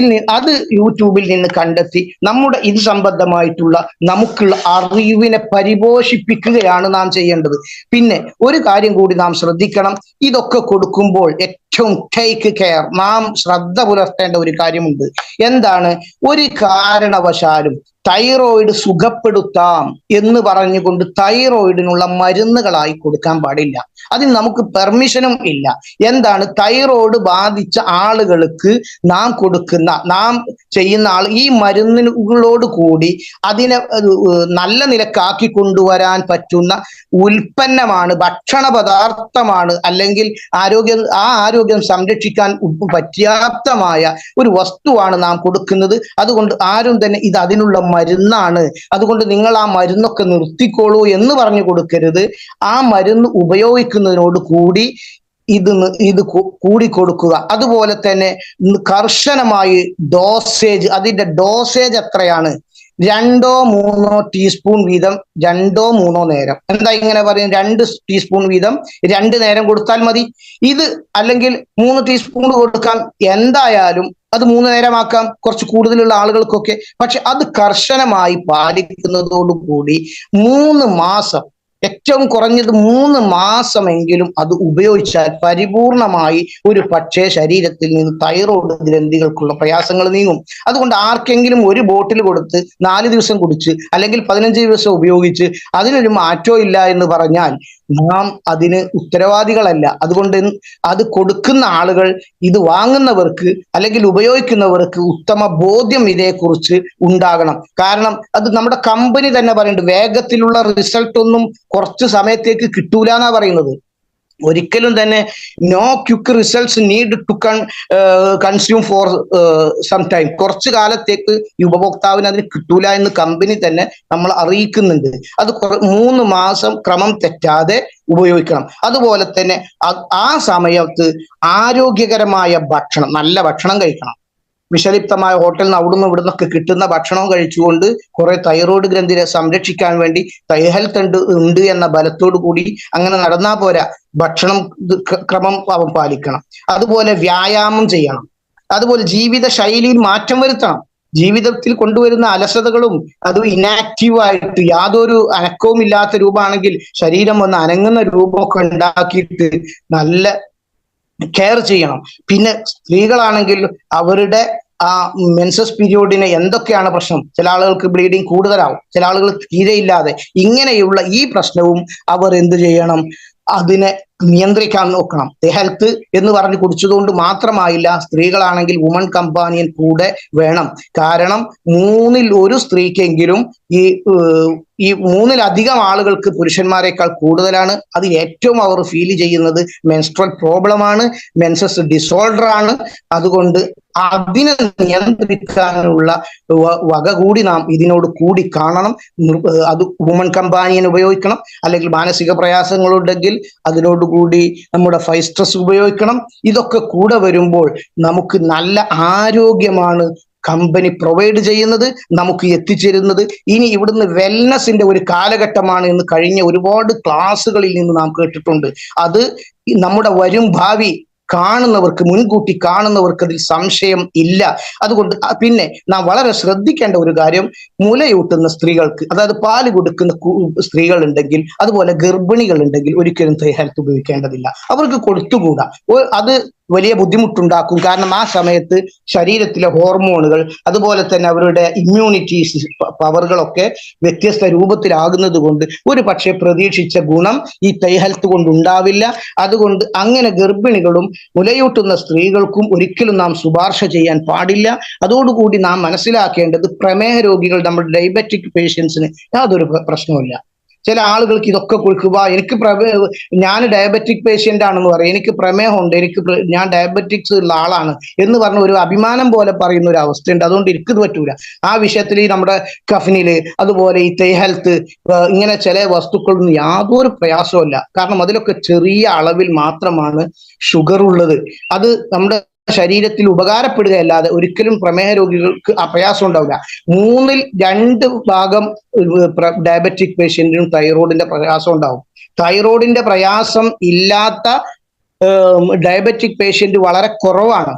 അത് യൂട്യൂബിൽ നിന്ന് കണ്ടെത്തി നമ്മുടെ ഇത് സംബന്ധമായിട്ടുള്ള നമുക്കുള്ള അറിവിനെ പരിപോഷിപ്പിക്കുകയാണ് നാം ചെയ്യേണ്ടത്. പിന്നെ ഒരു കാര്യം കൂടി നാം ശ്രദ്ധിക്കണം. ഇതൊക്കെ കൊടുക്കുമ്പോൾ ഏറ്റവും ടേക്ക് കെയർ, നാം ശ്രദ്ധ പുലർത്തേണ്ട ഒരു കാര്യമുണ്ട്. എന്താണ്? ഒരു കാരണവശാലും തൈറോയിഡ് സുഖപ്പെടുത്താം എന്ന് പറഞ്ഞുകൊണ്ട് തൈറോയിഡിനുള്ള മരുന്നുകളായി കൊടുക്കാൻ പാടില്ല. അതിന് നമുക്ക് പെർമിഷനും ഇല്ല. എന്താണ് തൈറോയിഡ് ബാധിച്ച ആളുകൾക്ക് നാം ചെയ്യുന്ന ഈ മരുന്നുകളോട് കൂടി അതിനെ നല്ല നിലക്കാക്കി കൊണ്ടുവരാൻ പറ്റുന്ന ഉൽപ്പന്നമാണ്, ഭക്ഷണ പദാർത്ഥമാണ്, അല്ലെങ്കിൽ ആരോഗ്യം സംരക്ഷിക്കാൻ പര്യാപ്തമായ ഒരു വസ്തുവാണ് നാം കൊടുക്കുന്നത്. അതുകൊണ്ട് ആരും തന്നെ ഇത് അതിനുള്ള മരുന്നാണ്, അതുകൊണ്ട് നിങ്ങൾ ആ മരുന്നൊക്കെ നിർത്തിക്കോളൂ എന്ന് പറഞ്ഞു കൊടുക്കരുത്. ആ മരുന്ന് ഉപയോഗിക്കുന്നതിനോട് കൂടി ഇത് കൂടി കൊടുക്കുക. അതുപോലെ തന്നെ കർശനമായി അതിന്റെ ഡോസേജ് എത്രയാണ്? 2-3 ടീസ്പൂൺ വീതം 2-3 നേരം. എന്താ ഇങ്ങനെ പറയും? 2 ടീസ്പൂൺ വീതം 2 നേരം കൊടുത്താൽ മതി. അല്ലെങ്കിൽ 3 ടീസ്പൂൺ കൊടുക്കാം, എന്തായാലും അത് 3 നേരമാക്കാം കുറച്ച് കൂടുതലുള്ള ആളുകൾക്കൊക്കെ. പക്ഷെ അത് കർശനമായി പാലിക്കുന്നതോടുകൂടി 3 മാസം, ഏറ്റവും കുറഞ്ഞത് 3 മാസമെങ്കിലും അത് ഉപയോഗിച്ചാൽ പരിപൂർണമായി ഒരു പക്ഷേ ശരീരത്തിൽ നിന്ന് തൈറോയ്ഡ് ഗ്രന്ഥികൾക്കുള്ള പ്രയാസങ്ങൾ നീങ്ങും. അതുകൊണ്ട് ആർക്കെങ്കിലും ഒരു ബോട്ടിൽ കൊടുത്ത് 4 ദിവസം കുടിച്ച് അല്ലെങ്കിൽ 15 ദിവസം ഉപയോഗിച്ച് അതിനൊരു മാറ്റവും ഇല്ല എന്ന് പറഞ്ഞാൽ നാം അതിന് ഉത്തരവാദികളല്ല. അതുകൊണ്ട് അത് കൊടുക്കുന്ന ആളുകൾ, ഇത് വാങ്ങുന്നവർക്ക് അല്ലെങ്കിൽ ഉപയോഗിക്കുന്നവർക്ക് ഉത്തമ ബോധ്യം ഇതേക്കുറിച്ച് ഉണ്ടാകണം. കാരണം അത് നമ്മുടെ കമ്പനി തന്നെ പറയുന്നുണ്ട്, വേഗത്തിലുള്ള റിസൾട്ട് ഒന്നും കുറച്ച് സമയത്തേക്ക് കിട്ടൂല എന്നാ പറയുന്നത്. ഒരിക്കലും തന്നെ no quick results need to consume for some time. കുറച്ചു കാലത്തേക്ക് ഈ ഉപഭോക്താവിന് അതിന് കിട്ടൂല എന്ന് കമ്പനി തന്നെ നമ്മൾ അറിയിക്കുന്നുണ്ട്. അത് 3 മാസം ക്രമം തെറ്റാതെ ഉപയോഗിക്കണം. അതുപോലെ തന്നെ ആ സമയത്ത് ആരോഗ്യകരമായ ഭക്ഷണം, നല്ല ഭക്ഷണം കഴിക്കണം. വിഷലിപ്തമായ ഹോട്ടലിൽ നിന്ന് അവിടുന്ന് ഇവിടുന്നൊക്കെ കിട്ടുന്ന ഭക്ഷണവും കഴിച്ചുകൊണ്ട് കുറെ തൈറോയ്ഡ് ഗ്രന്ഥിയെ സംരക്ഷിക്കാൻ വേണ്ടി ഹെൽത്ത് ഉണ്ട് എന്ന ബലത്തോടു കൂടി അങ്ങനെ നടന്നാ പോരാ. ഭക്ഷണം ക്രമം പാലിക്കണം. അതുപോലെ വ്യായാമം ചെയ്യണം. അതുപോലെ ജീവിത ശൈലിയിൽ മാറ്റം വരുത്തണം. ജീവിതത്തിൽ കൊണ്ടുവരുന്ന അലസതകളും അത് ഇനാക്റ്റീവായിട്ട് യാതൊരു അനക്കവും ഇല്ലാത്ത രൂപമാണെങ്കിൽ ശരീരം ഒന്ന് അനങ്ങുന്ന രൂപമൊക്കെ ഉണ്ടാക്കിയിട്ട് നല്ല കെയർ ചെയ്യണം. പിന്നെ സ്ത്രീകളാണെങ്കിൽ അവരുടെ ആ മെൻസസ് പീരിയോഡിന് എന്തൊക്കെയാണ് പ്രശ്നം? ചില ആളുകൾക്ക് ബ്ലീഡിങ് കൂടുതലാവും, ചില ആളുകൾ തീരെയില്ലാതെ. ഇങ്ങനെയുള്ള ഈ പ്രശ്നവും അവർ എന്ത് ചെയ്യണം? അതിനെ നിയന്ത്രിക്കാൻ നോക്കണം. ഹെൽത്ത് എന്ന് പറഞ്ഞ് കുടിച്ചതുകൊണ്ട് മാത്രമായില്ല, സ്ത്രീകളാണെങ്കിൽ വുമൺ കമ്പാനിയൻ കൂടെ വേണം. കാരണം 3-ൽ 1 സ്ത്രീക്കെങ്കിലും ഈ 3-ലധികം ആളുകൾക്ക് പുരുഷന്മാരെക്കാൾ കൂടുതലാണ്. അതിൽ ഏറ്റവും അവർ ഫീൽ ചെയ്യുന്നത് മെൻസ്ട്രൽ പ്രോബ്ലം ആണ്, മെൻസസ് ഡിസോർഡർ ആണ്. അതുകൊണ്ട് അതിനെ നിയന്ത്രിക്കാനുള്ള വക കൂടി നാം ഇതിനോട് കൂടി കാണണം. അത് വുമൺ കമ്പാനിയൻ ഉപയോഗിക്കണം. അല്ലെങ്കിൽ മാനസിക പ്രയാസങ്ങളുണ്ടെങ്കിൽ അതിനോടുകൂടി നമ്മുടെ 5 സ്ട്രെസ് ഉപയോഗിക്കണം. ഇതൊക്കെ കൂടെ വരുമ്പോൾ നമുക്ക് നല്ല ആരോഗ്യമാണ് കമ്പനി പ്രൊവൈഡ് ചെയ്യുന്നത്, നമുക്ക് എത്തിച്ചേരുന്നത്. ഇനി ഇവിടുന്ന് വെൽനസിന്റെ ഒരു കാലഘട്ടമാണ് എന്ന് കഴിഞ്ഞ ഒരുപാട് ക്ലാസ്സുകളിൽ നിന്ന് നാം കേട്ടിട്ടുണ്ട്. അത് നമ്മുടെ വരും ഭാവി കാണുന്നവർക്ക്, മുൻകൂട്ടി കാണുന്നവർക്ക് അതിൽ സംശയം ഇല്ല. അതുകൊണ്ട് പിന്നെ നാം വളരെ ശ്രദ്ധിക്കേണ്ട ഒരു കാര്യം, മുലയൂട്ടുന്ന സ്ത്രീകൾക്ക്, അതായത് പാല് കൊടുക്കുന്ന സ്ത്രീകൾ ഉണ്ടെങ്കിൽ, അതുപോലെ ഗർഭിണികൾ ഉണ്ടെങ്കിൽ ഒരിക്കലും ഹെൽത്ത് ഉപയോഗിക്കേണ്ടതില്ല. അവർക്ക് കൊടുത്തുകൂടാ. അത് വലിയ ബുദ്ധിമുട്ടുണ്ടാക്കും. കാരണം ആ സമയത്ത് ശരീരത്തിലെ ഹോർമോണുകൾ, അതുപോലെ തന്നെ അവരുടെ ഇമ്മ്യൂണിറ്റി പവറുകളൊക്കെ വ്യത്യസ്ത രൂപത്തിലാകുന്നത് കൊണ്ട് ഒരു പക്ഷേ പ്രതീക്ഷിച്ച ഗുണം ഈ ഹെൽത്ത് കൊണ്ട് ഉണ്ടാവില്ല. അതുകൊണ്ട് അങ്ങനെ ഗർഭിണികളും മുലയൂട്ടുന്ന സ്ത്രീകൾക്കും ഒരിക്കലും നാം ശുപാർശ ചെയ്യാൻ പാടില്ല. അതോടുകൂടി നാം മനസ്സിലാക്കേണ്ടത്, പ്രമേഹ രോഗികൾ, നമ്മുടെ ഡയബറ്റിക് പേഷ്യൻസിന് യാതൊരു പ്രശ്നവുമില്ല. ചില ആളുകൾക്ക് ഇതൊക്കെ കൊടുക്കുക, ഞാൻ ഡയബറ്റിക് പേഷ്യന്റ് ആണെന്ന് പറയും, എനിക്ക് പ്രമേഹമുണ്ട്, ഞാൻ ഡയബറ്റിക്സ് ഉള്ള ആളാണ് എന്ന് പറഞ്ഞ ഒരു അഭിമാനം പോലെ പറയുന്ന ഒരു അവസ്ഥയുണ്ട്. അതുകൊണ്ട് എനിക്കിത് പറ്റൂല. ആ വിഷയത്തിൽ ഈ നമ്മുടെ കഫനില്, അതുപോലെ ഈ ഹെൽത്ത്, ഇങ്ങനെ ചില വസ്തുക്കളൊന്നും യാതൊരു പ്രയാസവുമില്ല. കാരണം അതിലൊക്കെ ചെറിയ അളവിൽ മാത്രമാണ് ഷുഗർ ഉള്ളത്. അത് നമ്മുടെ ശരീരത്തിൽ ഉപകാരപ്പെടുകയല്ലാതെ ഒരിക്കലും പ്രമേഹ രോഗികൾക്ക് ആ പ്രയാസം ഉണ്ടാവില്ല. 3-ൽ 2 ഭാഗം ഡയബറ്റിക് പേഷ്യന്റിനും തൈറോയിഡിന്റെ പ്രയാസം ഉണ്ടാവും. തൈറോയിഡിന്റെ പ്രയാസം ഇല്ലാത്ത ഡയബറ്റിക് പേഷ്യന്റ് വളരെ കുറവാണ്.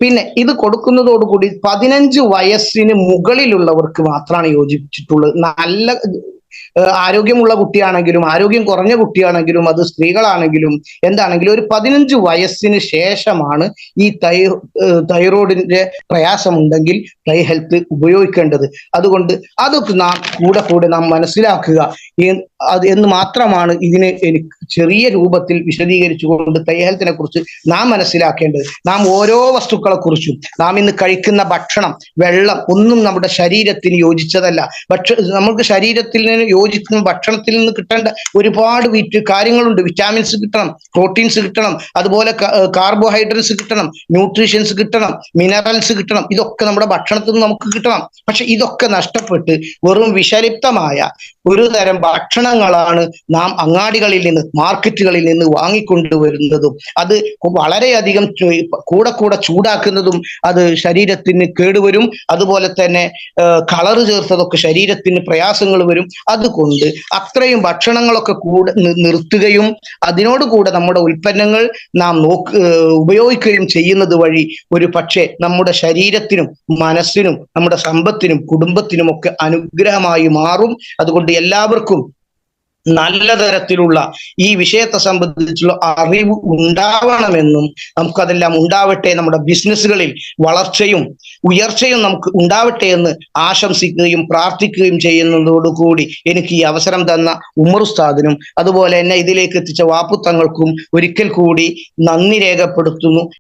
പിന്നെ ഇത് കൊടുക്കുന്നതോടുകൂടി 15 വയസ്സിന് മുകളിലുള്ളവർക്ക് മാത്രമാണ് യോജിച്ചിട്ടുള്ളത്. നല്ല ആരോഗ്യമുള്ള കുട്ടിയാണെങ്കിലും ആരോഗ്യം കുറഞ്ഞ കുട്ടിയാണെങ്കിലും അത് സ്ത്രീകളാണെങ്കിലും എന്താണെങ്കിലും ഒരു 15 വയസ്സിന് ശേഷമാണ് ഈ തൈറോയിഡിന്റെ പ്രയാസമുണ്ടെങ്കിൽ ട്രൈ ഹെൽത്ത് ഉപയോഗിക്കേണ്ടത്. അതുകൊണ്ട് അതൊക്കെ നാം കൂടെ നാം മനസ്സിലാക്കുക എന്ന് മാത്രമാണ് ഇതിനെ എനിക്ക് ചെറിയ രൂപത്തിൽ വിശദീകരിച്ചുകൊണ്ട് ട്രൈ ഹെൽത്തിനെ കുറിച്ച് നാം മനസ്സിലാക്കേണ്ടത്. നാം ഓരോ വസ്തുക്കളെ കുറിച്ചും നാം ഇന്ന് കഴിക്കുന്ന ഭക്ഷണം, വെള്ളം ഒന്നും നമ്മുടെ ശരീരത്തിന് യോജിച്ചതല്ല. നമുക്ക് ശരീരത്തിന് യോജിക്കുന്ന ഭക്ഷണത്തിൽ നിന്ന് കിട്ടേണ്ട ഒരുപാട് കാര്യങ്ങളുണ്ട്. വിറ്റാമിൻസ് കിട്ടണം, പ്രോട്ടീൻസ് കിട്ടണം, അതുപോലെ കാർബോഹൈഡ്രേറ്റ്സ് കിട്ടണം, ന്യൂട്രീഷ്യൻസ് കിട്ടണം, മിനറൽസ് കിട്ടണം. ഇതൊക്കെ നമ്മുടെ ഭക്ഷണത്തിൽ നിന്ന് നമുക്ക് കിട്ടണം. പക്ഷെ ഇതൊക്കെ നഷ്ടപ്പെട്ട് വെറും വിഷലിപ്തമായ ഒരു തരം ഭക്ഷണങ്ങളാണ് നാം അങ്ങാടികളിൽ നിന്ന്, മാർക്കറ്റുകളിൽ നിന്ന് വാങ്ങിക്കൊണ്ടുവരുന്നതും അത് വളരെയധികം കൂടെ ചൂടാക്കുന്നതും അത് ശരീരത്തിന് കേടുവരും. അതുപോലെ തന്നെ കളറ് ചേർത്തതൊക്കെ ശരീരത്തിന് പ്രയാസങ്ങൾ വരും. അതുകൊണ്ട് അത്രയും ഭക്ഷണങ്ങളൊക്കെ നിർത്തുകയും അതിനോട് കൂടെ നമ്മുടെ ഉൽപ്പന്നങ്ങൾ നാം ഉപയോഗിക്കുകയും ചെയ്യുന്നത് വഴി ഒരു പക്ഷേ നമ്മുടെ ശരീരത്തിനും മനസ്സിനും നമ്മുടെ സമ്പത്തിനും കുടുംബത്തിനും ഒക്കെ അനുഗ്രഹമായി മാറും. അതുകൊണ്ട് എല്ലാവർക്കും നല്ല തരത്തിലുള്ള ഈ വിഷയത്തെ സംബന്ധിച്ചുള്ള അറിവ് ഉണ്ടാവണമെന്നും നമുക്കതെല്ലാം ഉണ്ടാവട്ടെ, നമ്മുടെ ബിസിനസ്സുകളിൽ വളർച്ചയും ഉയർച്ചയും നമുക്ക് ഉണ്ടാവട്ടെ എന്ന് ആശംസിക്കുകയും പ്രാർത്ഥിക്കുകയും ചെയ്യുന്നതോടുകൂടി എനിക്ക് ഈ അവസരം തന്ന ഉമർ ഉസ്താദിനും അതുപോലെ എന്നെ ഇതിലേക്ക് എത്തിച്ച വാപ്പുത്തങ്ങൾക്കും ഒരിക്കൽ കൂടി നന്ദി രേഖപ്പെടുത്തുന്നു.